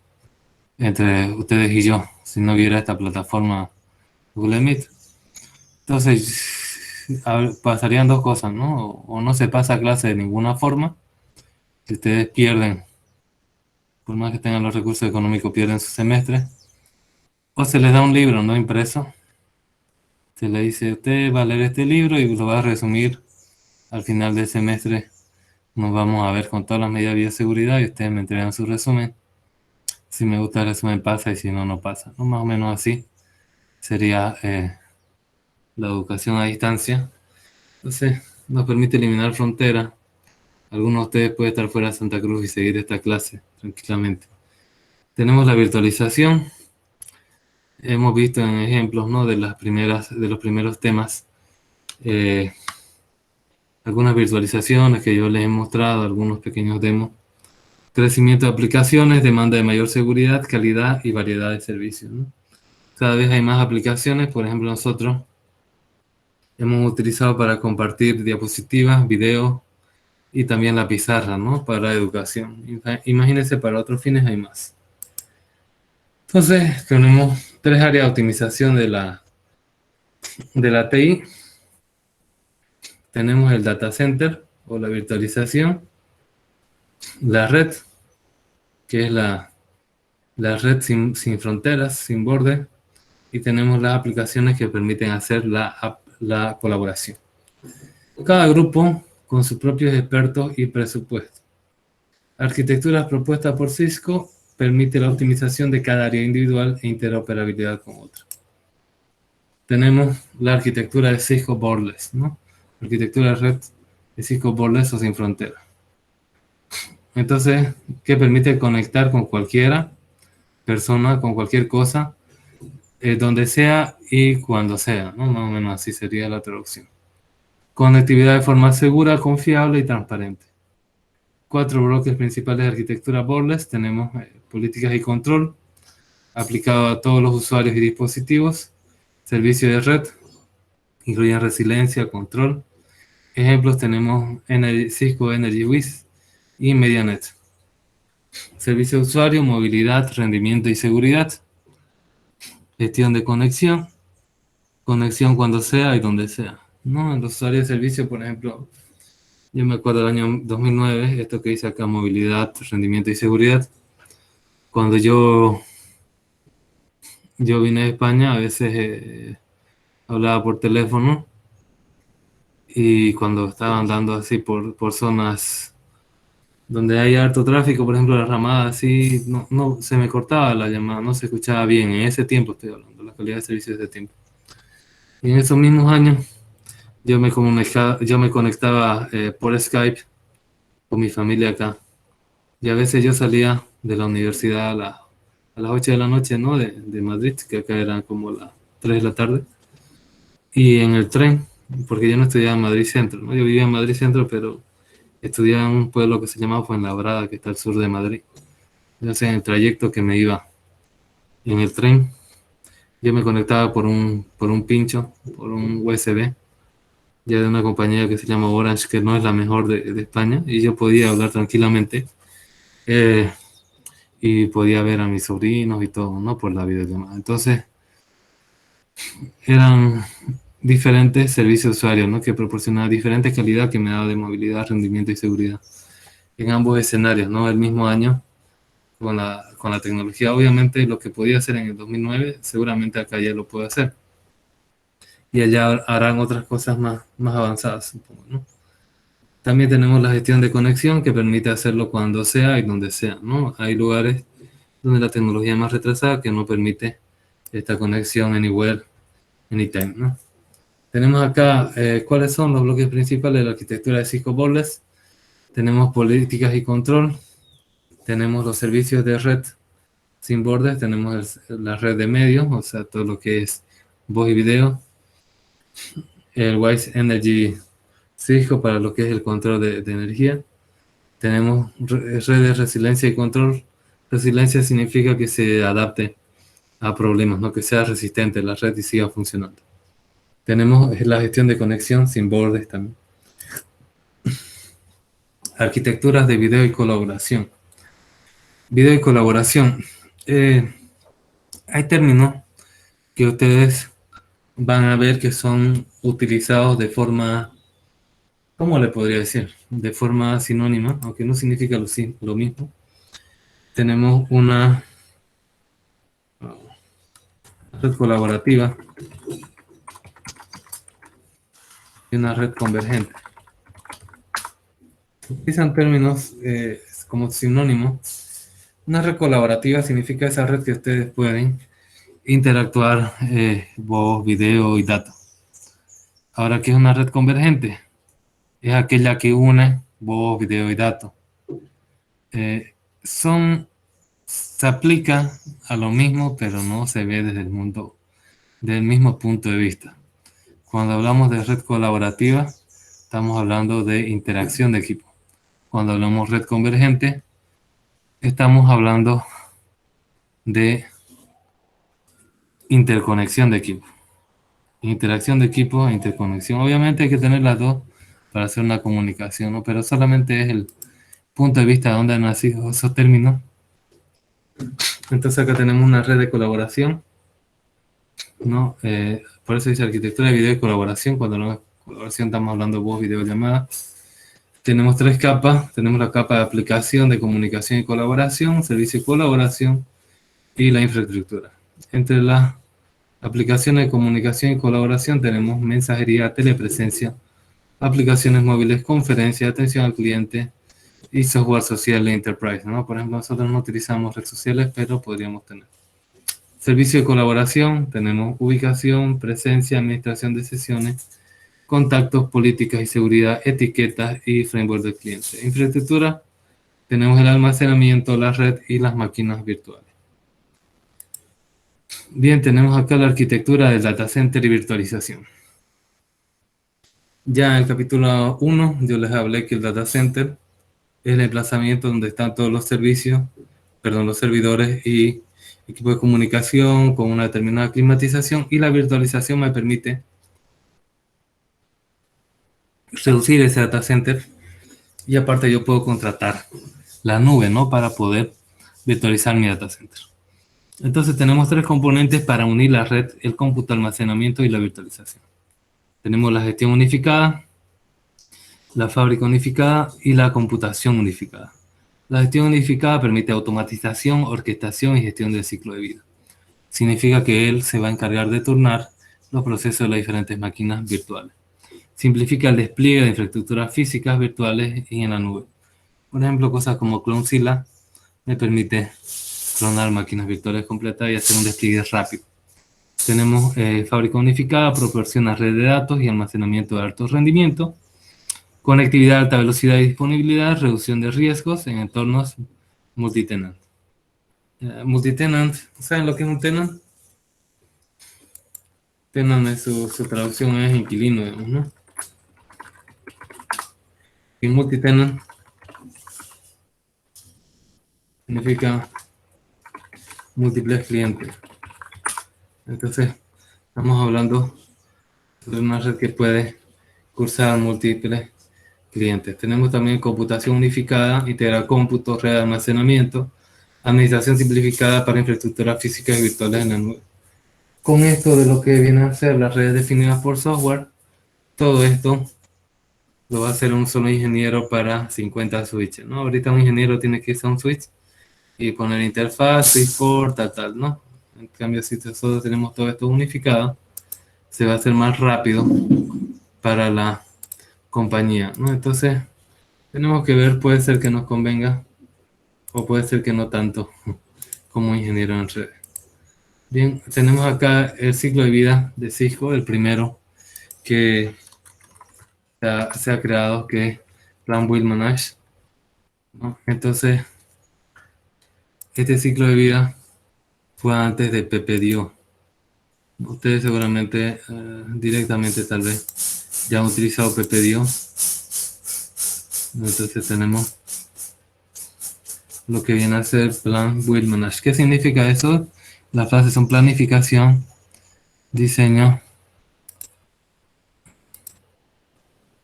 entre ustedes y yo? Si no hubiera esta plataforma Google Meet. Entonces, pasarían dos cosas, ¿no? O no se pasa clase de ninguna forma, si ustedes pierden, por más que tengan los recursos económicos, pierden su semestre. O se les da un libro no impreso. Se le dice, usted va a leer este libro y lo va a resumir al final del semestre. Nos vamos a ver con todas las medidas de bioseguridad y ustedes me entregan su resumen. Si me gusta el resumen pasa y si no, no pasa, ¿no? Más o menos así sería la educación a distancia. Entonces, nos permite eliminar fronteras. Algunos de ustedes pueden estar fuera de Santa Cruz y seguir esta clase tranquilamente. Tenemos la virtualización. Hemos visto en ejemplos, ¿no? De los primeros temas eh, algunas virtualizaciones que yo les he mostrado, algunos pequeños demos. Crecimiento de aplicaciones, demanda de mayor seguridad, calidad y variedad de servicios, ¿no? Cada vez hay más aplicaciones. Por ejemplo, nosotros hemos utilizado para compartir diapositivas, videos y también la pizarra, ¿no? Para educación. Imagínense, para otros fines hay más. Entonces, tenemos tres áreas de optimización de la TI. Tenemos el data center o la virtualización, la red, que es la red sin fronteras, sin bordes, y tenemos las aplicaciones que permiten hacer la colaboración. Cada grupo con sus propios expertos y presupuesto. Arquitectura propuesta por Cisco permite la optimización de cada área individual e interoperabilidad con otra. Tenemos la arquitectura de Cisco Borderless, ¿no? Arquitectura de red de Cisco Borderless o sin frontera. Entonces, que permite conectar con cualquiera persona, con cualquier cosa, donde sea y cuando sea, ¿no? Más o menos así sería la traducción. Conectividad de forma segura, confiable y transparente. Cuatro bloques principales de arquitectura borderless. Tenemos políticas y control aplicado a todos los usuarios y dispositivos. Servicio de red, incluyen resiliencia, control. Ejemplos tenemos Cisco EnergyWiz y MediaNet. Servicio de usuario, movilidad, rendimiento y seguridad. Gestión de conexión. Conexión cuando sea y donde sea, ¿no? En los usuarios de servicio, por ejemplo, yo me acuerdo del año 2009, esto que dice acá, movilidad, rendimiento y seguridad. Cuando yo vine de España, a veces hablaba por teléfono y cuando estaba andando así por zonas donde hay harto tráfico, por ejemplo, la ramada, así, no se me cortaba la llamada, no se escuchaba bien. En ese tiempo estoy hablando, la calidad de servicio de ese tiempo. Y en esos mismos años yo me conectaba por Skype con mi familia acá. Y a veces yo salía de la universidad a las 8 de la noche, ¿no? De Madrid, que acá eran como las 3 de la tarde. Y en el tren, porque yo no estudiaba en Madrid Centro, ¿no? Yo vivía en Madrid Centro, pero estudiaba en un pueblo que se llamaba Fuenlabrada, que está al sur de Madrid. Entonces, en el trayecto que me iba en el tren, yo me conectaba por un pincho, por un USB, ya de una compañía que se llama Orange, que no es la mejor de España, y yo podía hablar tranquilamente eh, y podía ver a mis sobrinos y todo, ¿no? Por la videollamada. Entonces, eran diferentes servicios de usuario, ¿no? Que proporcionaban diferente calidad que me daba de movilidad, rendimiento y seguridad en ambos escenarios, ¿no? El mismo año con la tecnología. Obviamente lo que podía hacer en el 2009, seguramente acá ya lo puedo hacer. Y allá harán otras cosas más avanzadas, supongo, ¿no? También tenemos la gestión de conexión que permite hacerlo cuando sea y donde sea, ¿no? Hay lugares donde la tecnología es más retrasada que no permite esta conexión anywhere, anytime, ¿no? Tenemos acá cuáles son los bloques principales de la arquitectura de Cisco Borderless. Tenemos políticas y control, tenemos los servicios de red sin bordes, tenemos la red de medios, o sea, todo lo que es voz y video, el Wise Energy Cisco para lo que es el control de energía. Tenemos redes de resiliencia y control. Resiliencia significa que se adapte a problemas, no que sea resistente la red y siga funcionando. Tenemos la gestión de conexión sin bordes también. Arquitecturas de video y colaboración. Video y colaboración. Eh, Hay términos que ustedes van a ver que son utilizados de forma, ¿cómo le podría decir? De forma sinónima, aunque no significa lo mismo. Tenemos una red colaborativa y una red convergente. Utilizan términos como sinónimos. Una red colaborativa significa esa red que ustedes pueden interactuar voz, video y datos. Ahora, ¿qué es una red convergente? Es aquella que une voz, video y datos. Eh, se aplica a lo mismo, pero no se ve desde el mundo, del mismo punto de vista. Cuando hablamos de red colaborativa, estamos hablando de interacción de equipo. Cuando hablamos red convergente, estamos hablando de interconexión de equipo. Interacción de equipo e interconexión. Obviamente hay que tener las dos para hacer una comunicación, ¿no? Pero solamente es el punto de vista de donde han nacido esos términos. Entonces acá tenemos una red de colaboración, ¿no? Por eso dice arquitectura de video y colaboración. Cuando hablamos de colaboración estamos hablando de voz, video, llamada. Tenemos tres capas. Tenemos la capa de aplicación de comunicación y colaboración, servicio y colaboración y la infraestructura. Entre las aplicaciones de comunicación y colaboración tenemos mensajería, telepresencia, aplicaciones móviles, conferencia, atención al cliente y software social de enterprise, ¿no? Por ejemplo, nosotros no utilizamos redes sociales, pero podríamos tener. Servicio de colaboración, tenemos ubicación, presencia, administración de sesiones, contactos, políticas y seguridad, etiquetas y framework del cliente. Infraestructura, tenemos el almacenamiento, la red y las máquinas virtuales. Bien, tenemos acá la arquitectura del data center y virtualización. Ya en el capítulo 1 yo les hablé que el data center es el emplazamiento donde están todos los servicios, perdón, los servidores y equipo de comunicación con una determinada climatización, y la virtualización me permite reducir ese data center, y aparte yo puedo contratar la nube, ¿no? Para poder virtualizar mi data center. Entonces tenemos tres componentes para unir la red: el cómputo, almacenamiento y la virtualización. Tenemos la gestión unificada, la fábrica unificada y la computación unificada. La gestión unificada permite automatización, orquestación y gestión del ciclo de vida. Significa que él se va a encargar de turnar los procesos de las diferentes máquinas virtuales. Simplifica el despliegue de infraestructuras físicas, virtuales y en la nube. Por ejemplo, cosas como Clonezilla me permite clonar máquinas virtuales completas y hacer un despliegue rápido. Tenemos fábrica unificada, proporciona red de datos y almacenamiento de alto rendimiento. Conectividad de alta velocidad y disponibilidad, reducción de riesgos en entornos multitenant. Multitenant, ¿saben lo que es un tenant? Tenant es su traducción es inquilino, digamos, ¿no? Y multitenant significa múltiples clientes. Entonces, estamos hablando de una red que puede cursar múltiples clientes. Tenemos también computación unificada, integrar cómputo, red de almacenamiento, administración simplificada para infraestructuras físicas y virtuales en la nube. Con esto de lo que vienen a ser las redes definidas por software, todo esto lo va a hacer un solo ingeniero para 50 switches, ¿no? Ahorita un ingeniero tiene que irse a un switch y poner interfaz, switch port, tal, ¿no? En cambio, si nosotros tenemos todo esto unificado, se va a hacer más rápido para la compañía, ¿no? Entonces, tenemos que ver, puede ser que nos convenga o puede ser que no tanto como ingeniero en redes. Bien, tenemos acá el ciclo de vida de Cisco, el primero que se ha creado, que es Plan Will Manage, ¿no? Entonces, este ciclo de vida fue antes de PPDO. Ustedes seguramente directamente tal vez ya han utilizado PPDO. Entonces tenemos lo que viene a ser Plan Will Manage. ¿Qué significa eso? Las fases son planificación, diseño,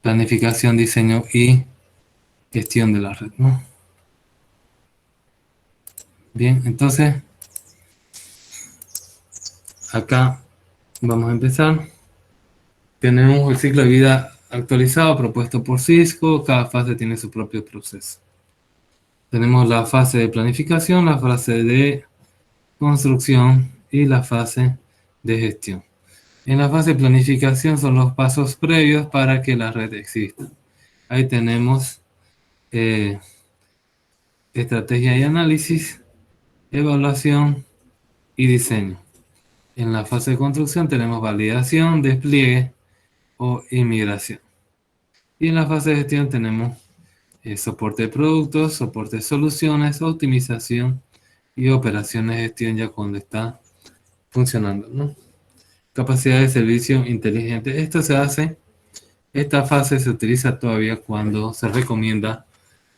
diseño y gestión de la red, ¿no? Bien, entonces acá vamos a empezar. Tenemos el ciclo de vida actualizado propuesto por Cisco. Cada fase tiene su propio proceso. Tenemos la fase de planificación, la fase de construcción y la fase de gestión. En la fase de planificación son los pasos previos para que la red exista. Ahí tenemos estrategia y análisis, evaluación y diseño. En la fase de construcción tenemos validación, despliegue o inmigración. Y en la fase de gestión tenemos soporte de productos, soporte de soluciones, optimización y operaciones de gestión ya cuando está funcionando, ¿no? Capacidad de servicio inteligente. Esta fase se utiliza todavía cuando se recomienda,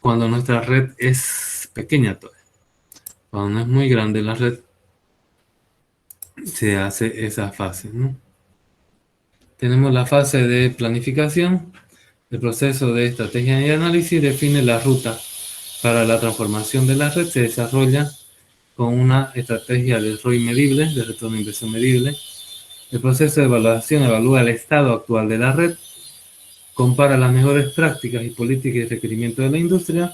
cuando nuestra red es pequeña todavía. Cuando no es muy grande la red, se hace esa fase, ¿no? Tenemos la fase de planificación. El proceso de estrategia y análisis define la ruta para la transformación de la red. Se desarrolla con una estrategia de ROI medible, de retorno de inversión medible. El proceso de evaluación evalúa el estado actual de la red, compara las mejores prácticas y políticas y requerimientos de la industria,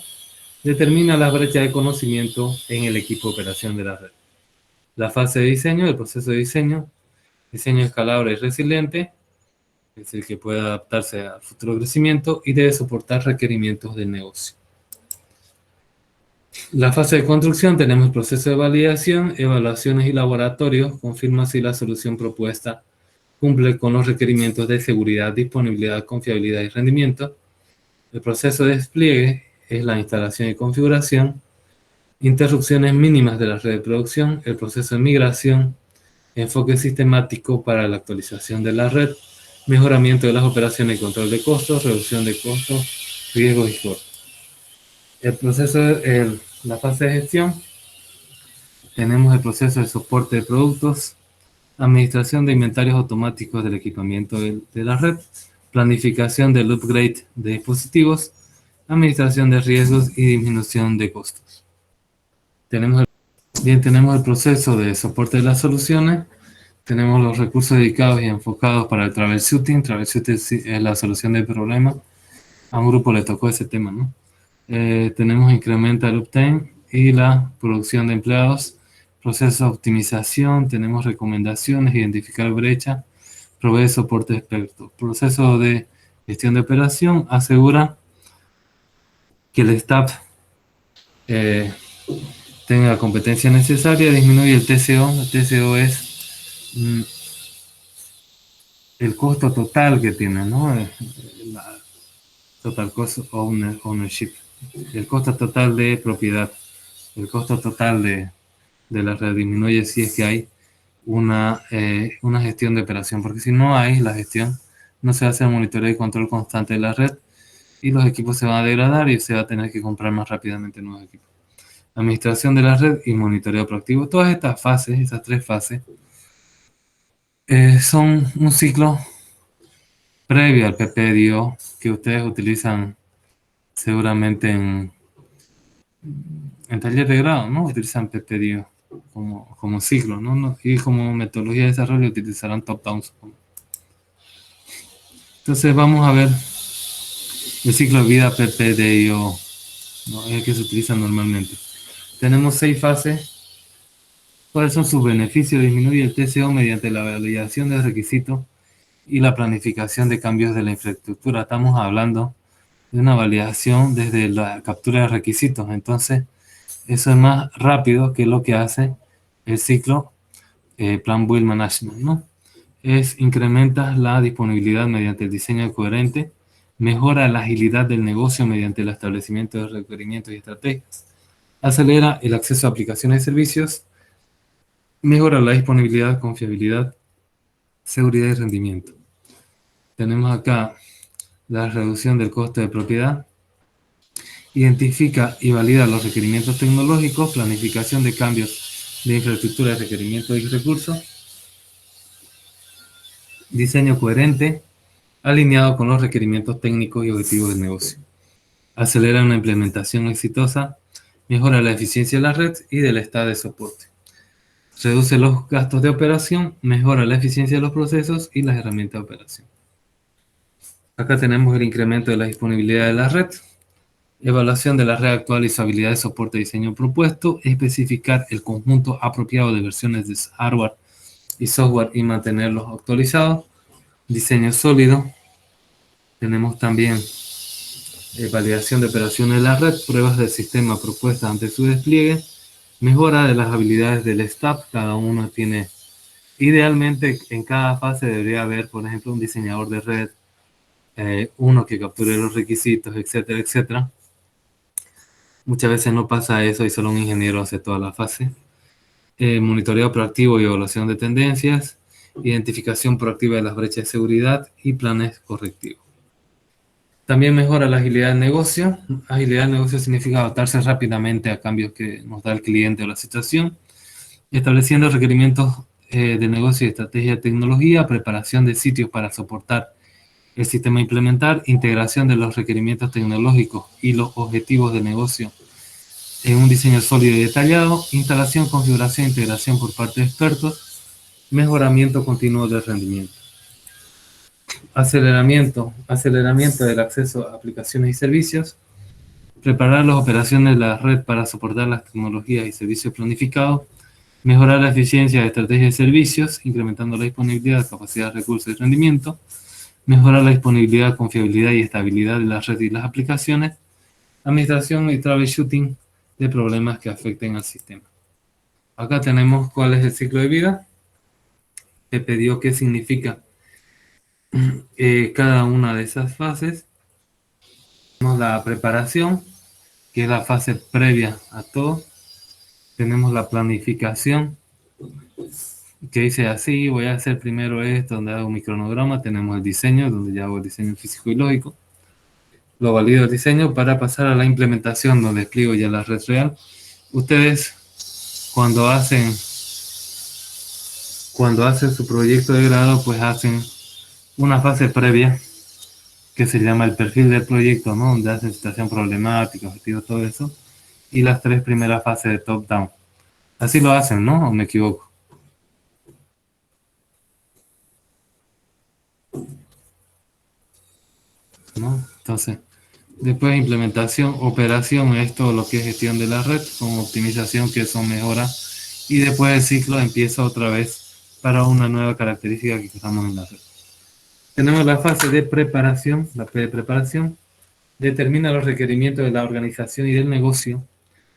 determina las brechas de conocimiento en el equipo de operación de la red. La fase de diseño, el proceso de diseño escalable y resiliente, es decir, que puede adaptarse al futuro crecimiento y debe soportar requerimientos del negocio. La fase de construcción, tenemos el proceso de validación, evaluaciones y laboratorios, confirma si la solución propuesta cumple con los requerimientos de seguridad, disponibilidad, confiabilidad y rendimiento. El proceso de despliegue es la instalación y configuración, interrupciones mínimas de la red de producción, el proceso de migración, enfoque sistemático para la actualización de la red, mejoramiento de las operaciones y control de costos, reducción de costos, riesgos y costos. El proceso, la fase de gestión, tenemos el proceso de soporte de productos, administración de inventarios automáticos del equipamiento de la red, planificación del upgrade de dispositivos, administración de riesgos y disminución de costos. Tenemos el proceso de soporte de las soluciones, tenemos los recursos dedicados y enfocados para el troubleshooting. Troubleshooting es la solución del problema. A un grupo le tocó ese tema, ¿no? Tenemos incrementa el uptime y la producción de empleados, proceso de optimización, tenemos recomendaciones, identificar brecha, provee soporte experto. Proceso de gestión de operación asegura que el staff tenga la competencia necesaria, disminuye el TCO. El TCO es mm, el costo total que tiene, ¿no? La total cost ownership, el costo total de propiedad, el costo total de la red disminuye si es que hay una gestión de operación, porque si no hay la gestión, no se hace el monitoreo y control constante de la red y los equipos se van a degradar y se va a tener que comprar más rápidamente nuevos equipos. Administración de la red y monitoreo proactivo. Todas estas fases, esas tres fases, son un ciclo previo al PPDO que ustedes utilizan seguramente en taller de grado, ¿no? Utilizan PPDO como ciclo, ¿no? Y como metodología de desarrollo utilizarán top-down. Entonces vamos a ver el ciclo de vida PPDIO, ¿no? Es el que se utiliza normalmente. Tenemos 6 fases. ¿Cuáles son sus beneficios? Disminuye el TCO mediante la validación de requisitos y la planificación de cambios de la infraestructura. Estamos hablando de una validación desde la captura de requisitos. Entonces, eso es más rápido que lo que hace el ciclo Plan Build Management, ¿no? Incrementa la disponibilidad mediante el diseño coherente, mejora la agilidad del negocio mediante el establecimiento de requerimientos y estrategias, acelera el acceso a aplicaciones y servicios, mejora la disponibilidad, confiabilidad, seguridad y rendimiento. Tenemos acá la reducción del costo de propiedad, identifica y valida los requerimientos tecnológicos, planificación de cambios de infraestructura, requerimientos y recursos, diseño coherente, alineado con los requerimientos técnicos y objetivos del negocio. Acelera una implementación exitosa, mejora la eficiencia de la red y del estado de soporte. Reduce los gastos de operación, mejora la eficiencia de los procesos y las herramientas de operación. Acá tenemos el incremento de la disponibilidad de la red, evaluación de la red actual y su habilidad de soporte y diseño propuesto, especificar el conjunto apropiado de versiones de hardware y software y mantenerlos actualizados, diseño sólido. Tenemos también validación de operaciones de la red, pruebas del sistema propuestas ante su despliegue, mejora de las habilidades del staff. Cada uno tiene, idealmente en cada fase debería haber, por ejemplo, un diseñador de red, uno que capture los requisitos, etcétera, etcétera. Muchas veces no pasa eso y solo un ingeniero hace toda la fase. Monitoreo proactivo y evaluación de tendencias, identificación proactiva de las brechas de seguridad y planes correctivos. También mejora la agilidad del negocio. Agilidad del negocio significa adaptarse rápidamente a cambios que nos da el cliente o la situación, estableciendo requerimientos de negocio y estrategia de tecnología, preparación de sitios para soportar el sistema a implementar, integración de los requerimientos tecnológicos y los objetivos de negocio en un diseño sólido y detallado, instalación, configuración e integración por parte de expertos, mejoramiento continuo del rendimiento. Aceleramiento del acceso a aplicaciones y servicios, preparar las operaciones de la red para soportar las tecnologías y servicios planificados, mejorar la eficiencia de estrategias de servicios, incrementando la disponibilidad, capacidad, recursos y rendimiento, mejorar la disponibilidad, confiabilidad y estabilidad de la red y las aplicaciones, administración y troubleshooting de problemas que afecten al sistema. Acá tenemos cuál es el ciclo de vida, que pidió qué significa cada una de esas fases. Tenemos la preparación, que es la fase previa a todo. Tenemos la planificación, que dice así, voy a hacer primero esto, donde hago mi cronograma. Tenemos el diseño, donde ya hago el diseño físico y lógico. Lo valido el diseño para pasar a la implementación, donde despliego ya la red real. Ustedes, cuando hacen su proyecto de grado, pues hacen una fase previa que se llama el perfil del proyecto, ¿no? Donde hacen situación problemática, objetivos, todo eso. Y las 3 primeras fases de top-down. Así lo hacen, ¿no? ¿O me equivoco? ¿No? Entonces, después de implementación, operación es todo lo que es gestión de la red, con optimización, que son mejoras. Y después el ciclo empieza otra vez para una nueva característica que estamos en la red. Tenemos la fase de preparación, la P de preparación. Determina los requerimientos de la organización y del negocio.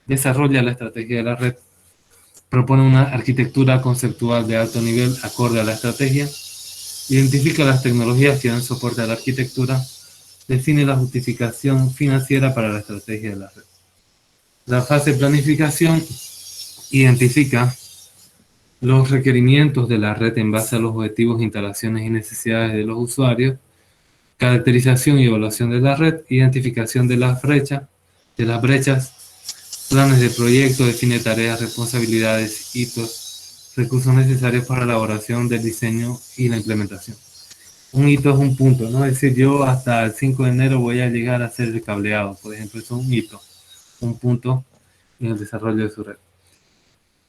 Desarrolla la estrategia de la red. propone una arquitectura conceptual de alto nivel acorde a la estrategia, identifica las tecnologías que dan soporte a la arquitectura, define la justificación financiera para la estrategia de la red. La fase de planificación identifica los requerimientos de la red en base a los objetivos, instalaciones y necesidades de los usuarios, caracterización y evaluación de la red, identificación de las brechas, planes de proyecto, define tareas, responsabilidades, hitos, recursos necesarios para la elaboración del diseño y la implementación. Un hito es un punto, ¿no? Es decir, yo hasta el 5 de enero voy a llegar a hacer el cableado, por ejemplo, eso es un hito, un punto en el desarrollo de su red.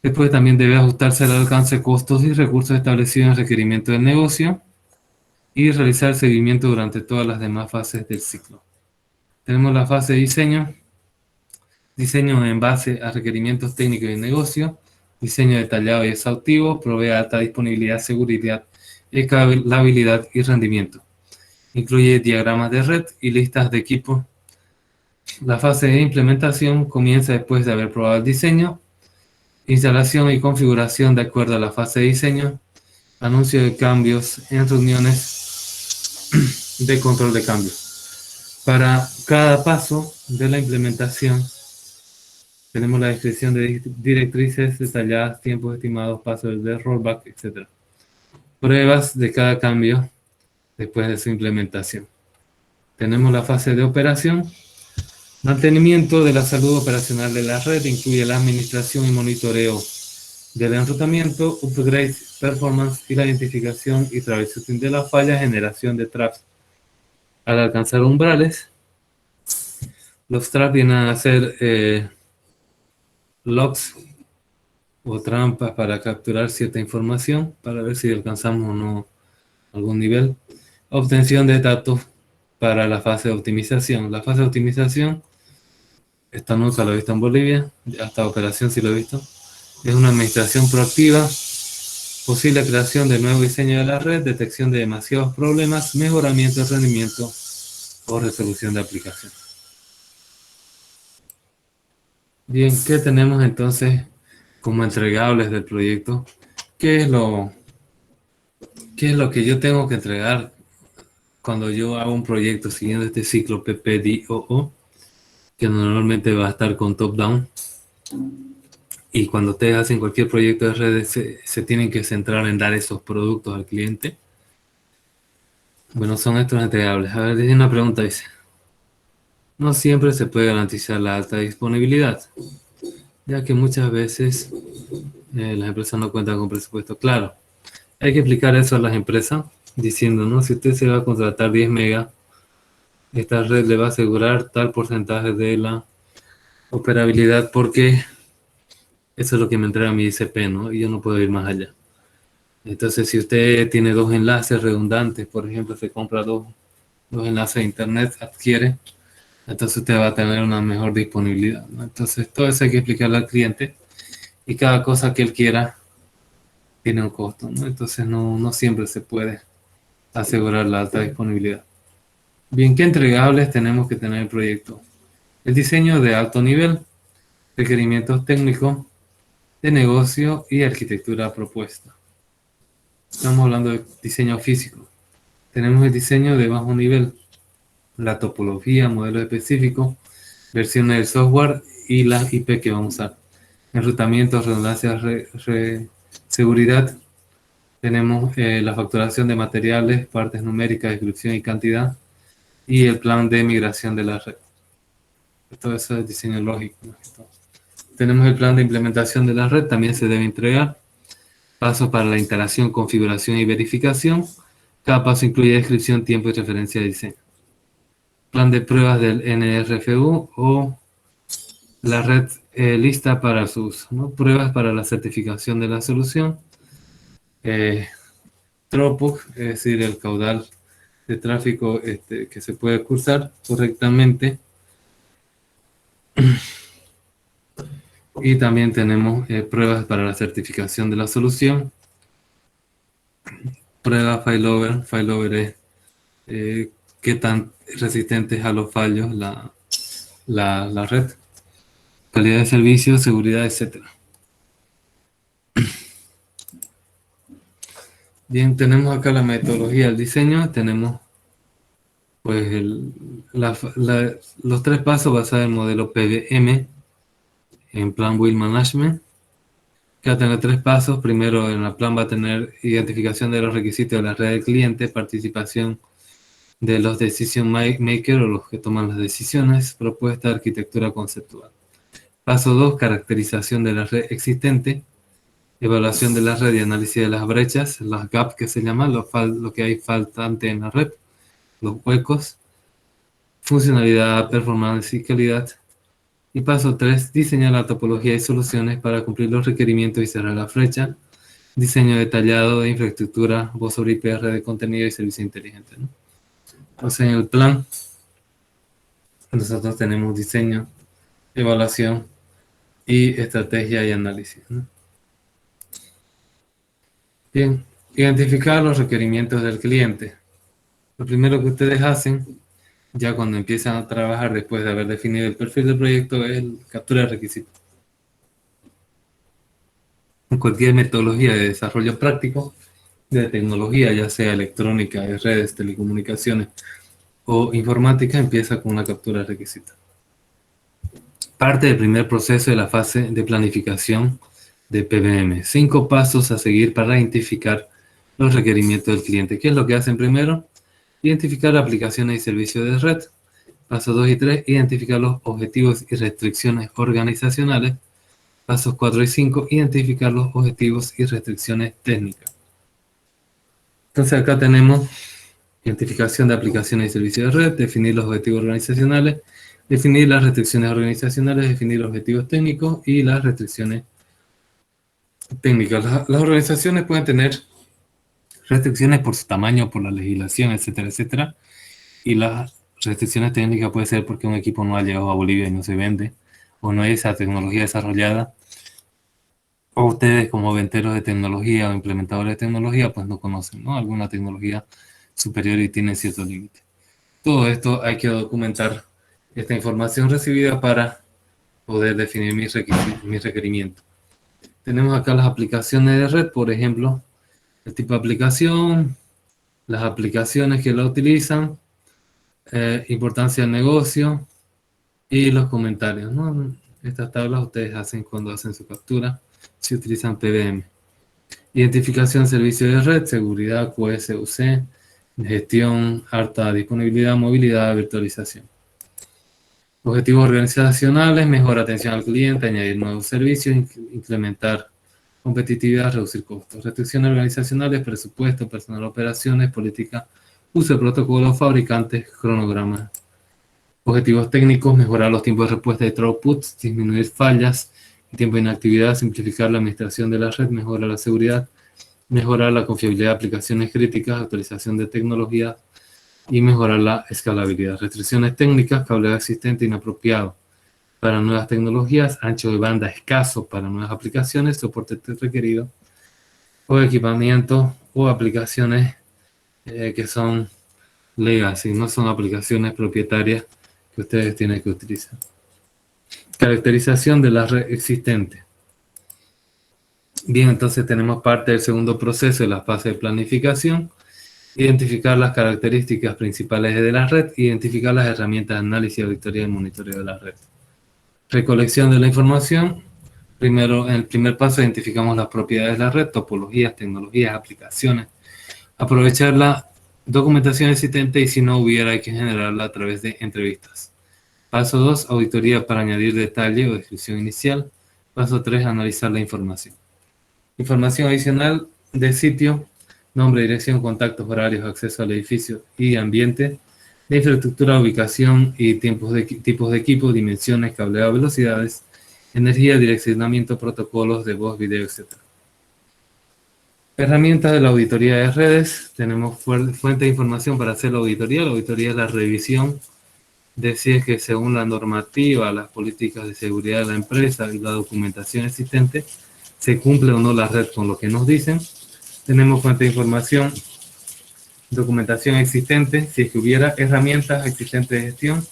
Después también debe ajustarse al alcance, costos y recursos establecidos en el requerimiento del negocio y realizar seguimiento durante todas las demás fases del ciclo. Tenemos la fase de diseño en base a requerimientos técnicos de negocio, diseño detallado y exhaustivo, provee alta disponibilidad, seguridad, escalabilidad y rendimiento. Incluye diagramas de red y listas de equipos. La fase de implementación comienza después de haber probado el diseño, instalación y configuración de acuerdo a la fase de diseño, anuncio de cambios en reuniones de control de cambios. Para cada paso de la implementación, tenemos la descripción de directrices detalladas, tiempos estimados, pasos de rollback, etc. Pruebas de cada cambio después de su implementación. Tenemos la fase de operación. Mantenimiento de la salud operacional de la red incluye la administración y monitoreo del enrutamiento, upgrade, performance y la identificación y troubleshooting de las fallas, generación de traps. Al alcanzar umbrales, los traps vienen a ser logs o trampas para capturar cierta información para ver si alcanzamos o no algún nivel. Obtención de datos para la fase de optimización. La fase de optimización, esta nunca lo he visto en Bolivia, hasta operación sí lo he visto. Es una administración proactiva, posible creación de nuevo diseño de la red, detección de demasiados problemas, mejoramiento de rendimiento o resolución de aplicación. Bien, ¿qué tenemos entonces como entregables del proyecto? ¿Qué es lo que yo tengo que entregar cuando yo hago un proyecto siguiendo este ciclo PPDOO, que normalmente va a estar con top-down? Y cuando ustedes hacen cualquier proyecto de redes, se tienen que centrar en dar esos productos al cliente. Bueno, son estos entregables. A ver, dice una pregunta, dice: no siempre se puede garantizar la alta disponibilidad, ya que muchas veces las empresas no cuentan con presupuesto. Claro, hay que explicar eso a las empresas, diciendo, ¿no? Si usted se va a contratar 10 megas, esta red le va a asegurar tal porcentaje de la operabilidad, porque eso es lo que me entrega mi ICP, ¿no? Y yo no puedo ir más allá. Entonces, si usted tiene dos enlaces redundantes, por ejemplo, se compra dos enlaces de internet, adquiere, entonces usted va a tener una mejor disponibilidad, ¿no? Entonces, todo eso hay que explicarle al cliente, y cada cosa que él quiera tiene un costo, ¿no? Entonces, no siempre se puede asegurar la alta disponibilidad. Bien, ¿qué entregables tenemos que tener en el proyecto? El diseño de alto nivel, requerimientos técnicos, de negocio y arquitectura propuesta. Estamos hablando de diseño físico. Tenemos el diseño de bajo nivel, la topología, modelos específicos, versiones del software y las IP que vamos a usar. Enrutamiento, redundancia, seguridad. Tenemos la facturación de materiales, partes numéricas, descripción y cantidad, y el plan de migración de la red. Todo eso es diseño lógico, ¿no? Tenemos el plan de implementación de la red, también se debe entregar. Pasos para la instalación, configuración y verificación. Cada paso incluye descripción, tiempo y referencia de diseño. Plan de pruebas del NRFU o la red lista para su uso, ¿no? Pruebas para la certificación de la solución. Throughput, es decir, el caudal de tráfico que se puede cursar correctamente. Y también tenemos pruebas para la certificación de la solución. Prueba failover. Failover es qué tan resistente es a los fallos la red. Calidad de servicio, seguridad, etc. Bien, tenemos acá la metodología del diseño, tenemos pues los 3 pasos basados en el modelo PBM, en Plan Wheel Management, que va a tener 3 pasos. Primero, en el plan va a tener identificación de los requisitos de la red del cliente, participación de los decision maker o los que toman las decisiones, propuesta de arquitectura conceptual. Paso 2, caracterización de la red existente, evaluación de la red y análisis de las brechas, las gaps que se llaman, lo que hay faltante en la red, los huecos, funcionalidad, performance y calidad. Y paso 3, diseñar la topología y soluciones para cumplir los requerimientos y cerrar la brecha. Diseño detallado de infraestructura, voz sobre IP, red de contenido y servicio inteligente, ¿no? Entonces, en el plan, nosotros tenemos diseño, evaluación y estrategia y análisis, ¿no? Bien, identificar los requerimientos del cliente. Lo primero que ustedes hacen, ya cuando empiezan a trabajar después de haber definido el perfil del proyecto, es captura de requisitos. En cualquier metodología de desarrollo práctico de tecnología, ya sea electrónica, de redes, telecomunicaciones o informática, empieza con una captura de requisitos. Parte del primer proceso de la fase de planificación de PBM. 5 pasos a seguir para identificar los requerimientos del cliente. ¿Qué es lo que hacen primero? Identificar aplicaciones y servicios de red. Pasos 2 y 3, identificar los objetivos y restricciones organizacionales. Pasos 4 y 5, identificar los objetivos y restricciones técnicas. Entonces acá tenemos identificación de aplicaciones y servicios de red, definir los objetivos organizacionales, definir las restricciones organizacionales, definir los objetivos técnicos y las restricciones técnicas. Las organizaciones pueden tener restricciones por su tamaño, por la legislación, etcétera, etcétera. Y las restricciones técnicas puede ser porque un equipo no ha llegado a Bolivia y no se vende, o no hay esa tecnología desarrollada, o ustedes como venteros de tecnología o implementadores de tecnología, pues no conocen, ¿no?, alguna tecnología superior y tienen ciertos límites. Todo esto hay que documentar esta información recibida para poder definir mis requerimientos. Tenemos acá las aplicaciones de red, por ejemplo, el tipo de aplicación, las aplicaciones que la utilizan, importancia del negocio y los comentarios, ¿no? Estas tablas ustedes hacen cuando hacen su captura, si utilizan PBM. Identificación, servicio de red, seguridad, QoS, gestión, alta disponibilidad, movilidad, virtualización. Objetivos organizacionales, mejor atención al cliente, añadir nuevos servicios, incrementar competitividad, reducir costos. Restricciones organizacionales, presupuesto, personal, operaciones, política, uso de protocolos, fabricantes, cronogramas. Objetivos técnicos, mejorar los tiempos de respuesta de throughput, disminuir fallas, tiempo de inactividad, simplificar la administración de la red, mejorar la seguridad, mejorar la confiabilidad de aplicaciones críticas, actualización de tecnología y mejorar la escalabilidad. Restricciones técnicas, cableado existente inapropiado para nuevas tecnologías, ancho de banda escaso para nuevas aplicaciones, soporte requerido, o equipamiento o aplicaciones que son legacy, no son aplicaciones propietarias que ustedes tienen que utilizar. Caracterización de la red existente. Bien, entonces tenemos parte del segundo proceso de la fase de planificación. Identificar las características principales de la red, identificar las herramientas de análisis, auditoría y monitoreo de la red. Recolección de la información. Primero, en el primer paso identificamos las propiedades de la red, topologías, tecnologías, aplicaciones. Aprovechar la documentación existente y si no hubiera hay que generarla a través de entrevistas. Paso 2, auditoría para añadir detalle o descripción inicial. Paso 3, analizar la información. Información adicional de sitio, nombre, dirección, contactos, horarios, acceso al edificio y ambiente, de infraestructura, ubicación y tipos de equipo, dimensiones, cableado, velocidades, energía, direccionamiento, protocolos de voz, video, etc. Herramientas de la auditoría de redes. Tenemos fuente de información para hacer la auditoría. La auditoría es la revisión de si es que según la normativa, las políticas de seguridad de la empresa y la documentación existente, se cumple o no la red con lo que nos dicen. Tenemos fuente de información, documentación existente, si es que hubiera herramientas existentes de gestión.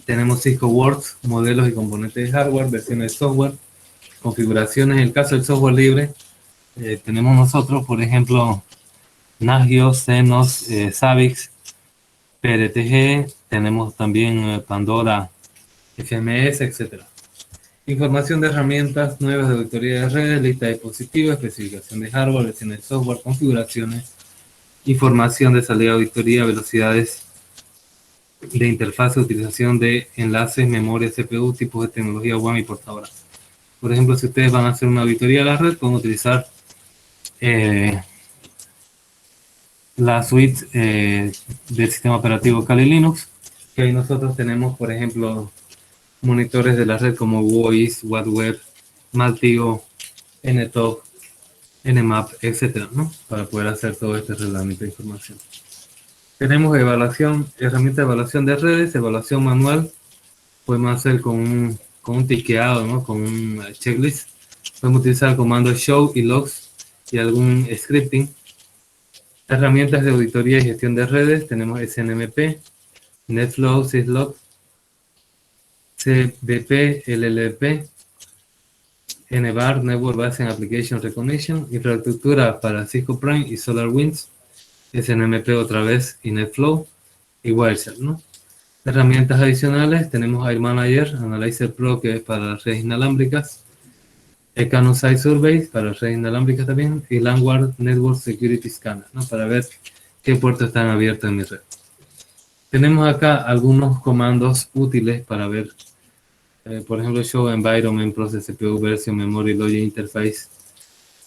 Tenemos Cisco Works, modelos y componentes de hardware, versiones de software, configuraciones. En el caso del software libre, tenemos nosotros, por ejemplo, Nagios, Xenos, Savix, PRTG, tenemos también Pandora, FMS, etc. Información de herramientas nuevas de auditoría de redes, lista de dispositivos, especificación de hardware, versiones de software, configuraciones, información de salida de auditoría, velocidades de interfaz, utilización de enlaces, memoria, CPU, tipos de tecnología WAN y portadoras. Por ejemplo, si ustedes van a hacer una auditoría de la red, pueden utilizar la suite del sistema operativo Kali Linux, que ahí nosotros tenemos, por ejemplo, monitores de la red como Voice, WhatWeb, Maltio, NTOP, Nmap, etcétera, ¿no? Para poder hacer todo este reglamento de información. Tenemos evaluación, herramienta de evaluación de redes, evaluación manual. Podemos hacer con un tiqueado, ¿no? Con un checklist. Podemos utilizar comandos show y logs y algún scripting. Herramientas de auditoría y gestión de redes. Tenemos SNMP, NetFlow, Syslog, CDP, LLP, NVAR, Network Based Application Recognition, infraestructura para Cisco Prime y SolarWinds, SNMP otra vez y NetFlow y Wireshark, ¿no? Herramientas adicionales, tenemos Air Manager, Analyzer Pro, que es para redes inalámbricas, Canon Site Survey para redes inalámbricas también, y Landward Network Security Scanner, ¿no? Para ver qué puertos están abiertos en mi red. Tenemos acá algunos comandos útiles para ver, por ejemplo, Show Environment, Process CPU, Version, Memory, Logic Interface,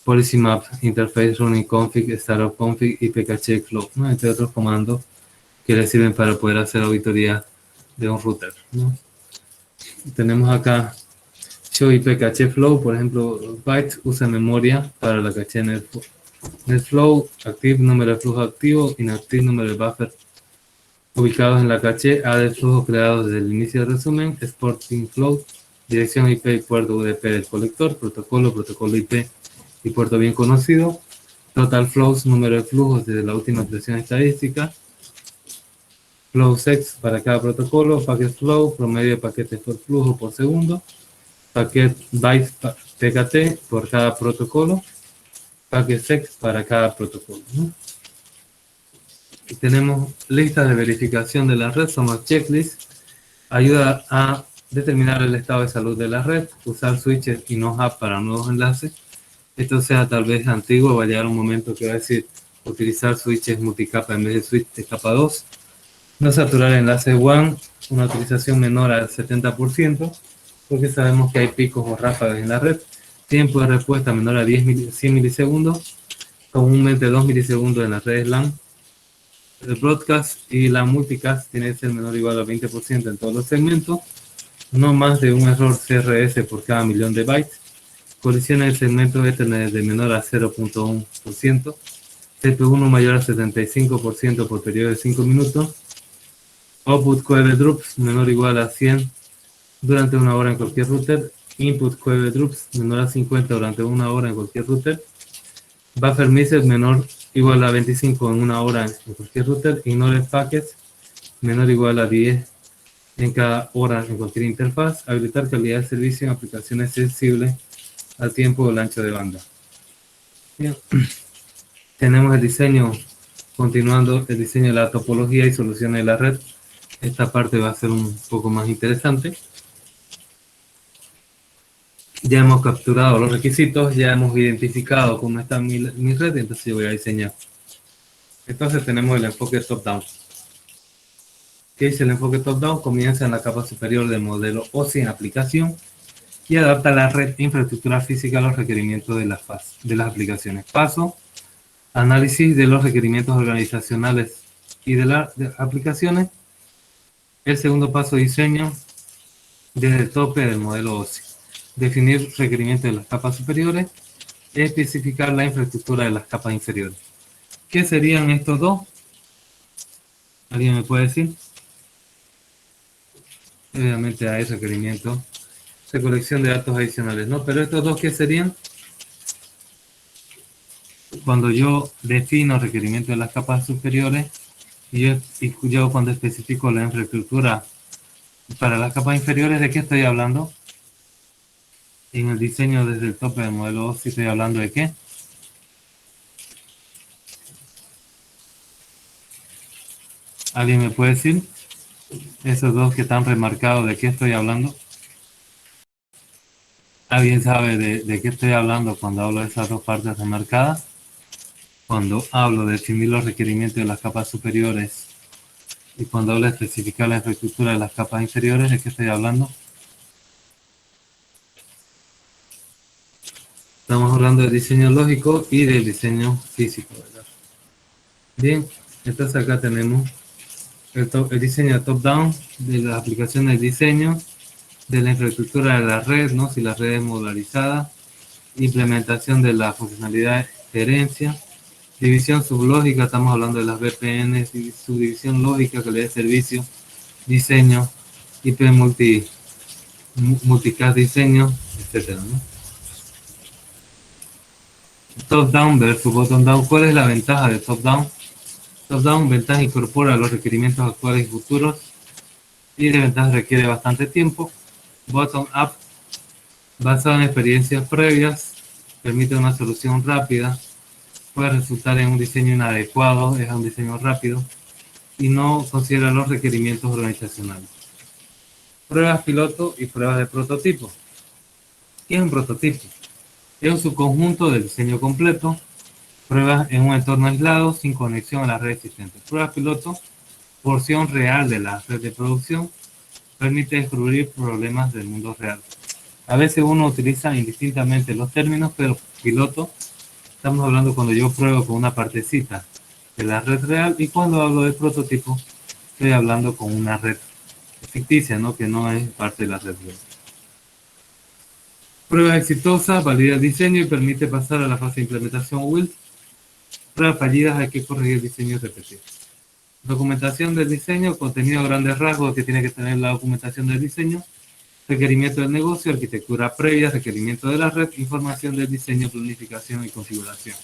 Policy Map, Interface, Running Config, Startup Config y PKCheck Flow, ¿no? Entre otros comandos que le sirven para poder hacer auditoría de un router, ¿no? Tenemos acá Show IP Cache Flow, por ejemplo, bytes usa memoria para la caché NetFlow, active número de flujo activo, inactive número de buffer ubicados en la caché, A de flujo creados desde el inicio del resumen, exporting flow, dirección IP y puerto UDP del colector, protocolo IP y puerto bien conocido, total flows, número de flujos desde la última presión estadística, flow sex para cada protocolo, packet flow, promedio de paquetes por flujo por segundo, paquete bytes PKT por cada protocolo, packet sex para cada protocolo, ¿no? Y tenemos listas de verificación de la red, somos checklist, ayuda a determinar el estado de salud de la red, usar switches y no hub para nuevos enlaces. Esto sea tal vez antiguo, va a llegar un momento que va a decir utilizar switches multicapa en vez de switch de capa 2, no saturar enlaces WAN, una utilización menor al 70%, porque sabemos que hay picos o ráfagas en la red, tiempo de respuesta menor a 100 milisegundos, comúnmente 2 milisegundos en las redes LAN. El broadcast y la multicast tiene que ser menor o igual al 20% en todos los segmentos, no más de un error CRS por cada millón de bytes, colisiones de segmentos Ethernet de menor a 0.1%, CPU no mayor a 75% por periodo de 5 minutos, output QEV drops menor o igual a 100 durante una hora en cualquier router, input QEV drops menor a 50 durante una hora en cualquier router, buffer misses menor igual a 25 en una hora en cualquier router, ignore packets menor o igual a 10 en cada hora en cualquier interfaz, habilitar calidad de servicio en aplicaciones sensibles al tiempo o el ancho de banda. Bien. Tenemos el diseño, continuando el diseño de la topología y soluciones de la red. Esta parte va a ser un poco más interesante. Ya hemos capturado los requisitos, ya hemos identificado cómo está mi red, entonces yo voy a diseñar. Entonces tenemos el enfoque top-down. ¿Qué dice el enfoque top-down? Comienza en la capa superior del modelo OSI en aplicación y adapta la red e infraestructura física a los requerimientos de las aplicaciones. Paso, análisis de los requerimientos organizacionales y de las aplicaciones. El segundo paso, diseño desde el tope del modelo OSI. Definir requerimientos de las capas superiores, especificar la infraestructura de las capas inferiores. ¿Qué serían estos dos? ¿Alguien me puede decir? Obviamente hay requerimientos, recolección de datos adicionales, ¿no? Pero estos dos, ¿qué serían? Cuando yo defino requerimientos de las capas superiores y yo cuando especifico la infraestructura para las capas inferiores, ¿de qué estoy hablando? En el diseño desde el tope del modelo OSI estoy hablando de qué? ¿Alguien me puede decir? Esos dos que están remarcados, ¿de qué estoy hablando? ¿Alguien sabe de qué estoy hablando cuando hablo de esas dos partes remarcadas? Cuando hablo de definir los requerimientos de las capas superiores y cuando hablo de especificar la infraestructura de las capas inferiores, ¿de qué estoy hablando? Estamos hablando de diseño lógico y del diseño físico, ¿verdad? Bien, entonces acá tenemos el diseño top-down de las aplicaciones de diseño, de la infraestructura de la red, ¿no? Si la red es modularizada, implementación de la funcionalidad de herencia, división sublógica, estamos hablando de las VPN, subdivisión lógica que le dé servicio, diseño, IP multicast diseño, etcétera, ¿no? Top-down versus bottom-down. ¿Cuál es la ventaja de top-down? Top-down, ventaja incorpora los requerimientos actuales y futuros y de ventaja requiere bastante tiempo. Bottom-up, basado en experiencias previas, permite una solución rápida, puede resultar en un diseño inadecuado, es un diseño rápido y no considera los requerimientos organizacionales. Pruebas piloto y pruebas de prototipo. ¿Qué es un prototipo? Es un subconjunto del diseño completo. Pruebas en un entorno aislado sin conexión a la red existente. Pruebas piloto, porción real de la red de producción, permite descubrir problemas del mundo real. A veces uno utiliza indistintamente los términos, pero piloto, estamos hablando cuando yo pruebo con una partecita de la red real y cuando hablo de prototipo, estoy hablando con una red ficticia, ¿no? Que no es parte de la red real. Prueba exitosa, valida el diseño y permite pasar a la fase de implementación WIL. Pruebas fallidas, hay que corregir el diseño y repetir. Documentación del diseño, contenido a grandes rasgos que tiene que tener la documentación del diseño, requerimiento del negocio, arquitectura previa, requerimiento de la red, información del diseño, planificación y configuración.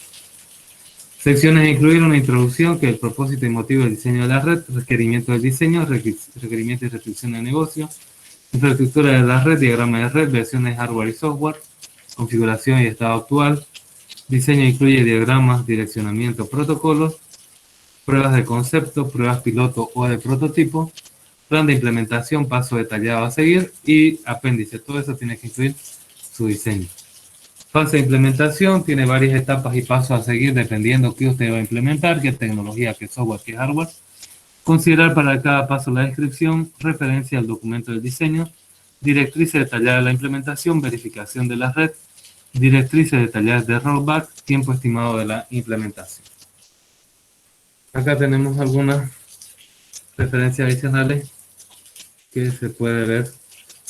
Secciones incluir una introducción, que es el propósito y motivo del diseño de la red, requerimiento del diseño, requerimiento y restricción del negocio, infraestructura de la red, diagrama de red, versiones hardware y software, configuración y estado actual. Diseño incluye diagramas, direccionamiento, protocolos, pruebas de concepto, pruebas piloto o de prototipo, plan de implementación, paso detallado a seguir y apéndice. Todo eso tiene que incluir su diseño. Fase de implementación tiene varias etapas y pasos a seguir dependiendo qué usted va a implementar, qué tecnología, qué software, qué hardware. Considerar para cada paso la descripción, referencia al documento del diseño, directrices detalladas de la implementación, verificación de la red, directrices detalladas de rollback, tiempo estimado de la implementación. Acá tenemos algunas referencias adicionales que se puede ver,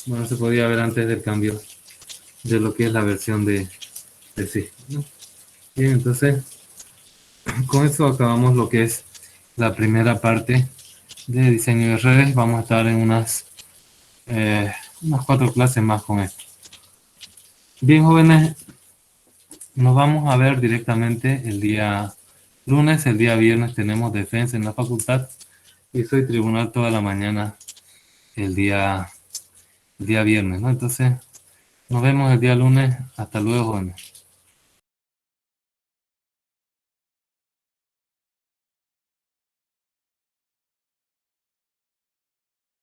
bueno, se podía ver antes del cambio de lo que es la versión de sí, ¿no? Bien, entonces, con eso acabamos lo que es la primera parte de diseño de redes. Vamos a estar en unas 4 clases más con esto. Bien, jóvenes, nos vamos a ver directamente el día lunes. El día viernes tenemos defensa en la facultad y soy tribunal toda la mañana el día viernes, ¿no? Entonces, nos vemos el día lunes. Hasta luego, jóvenes.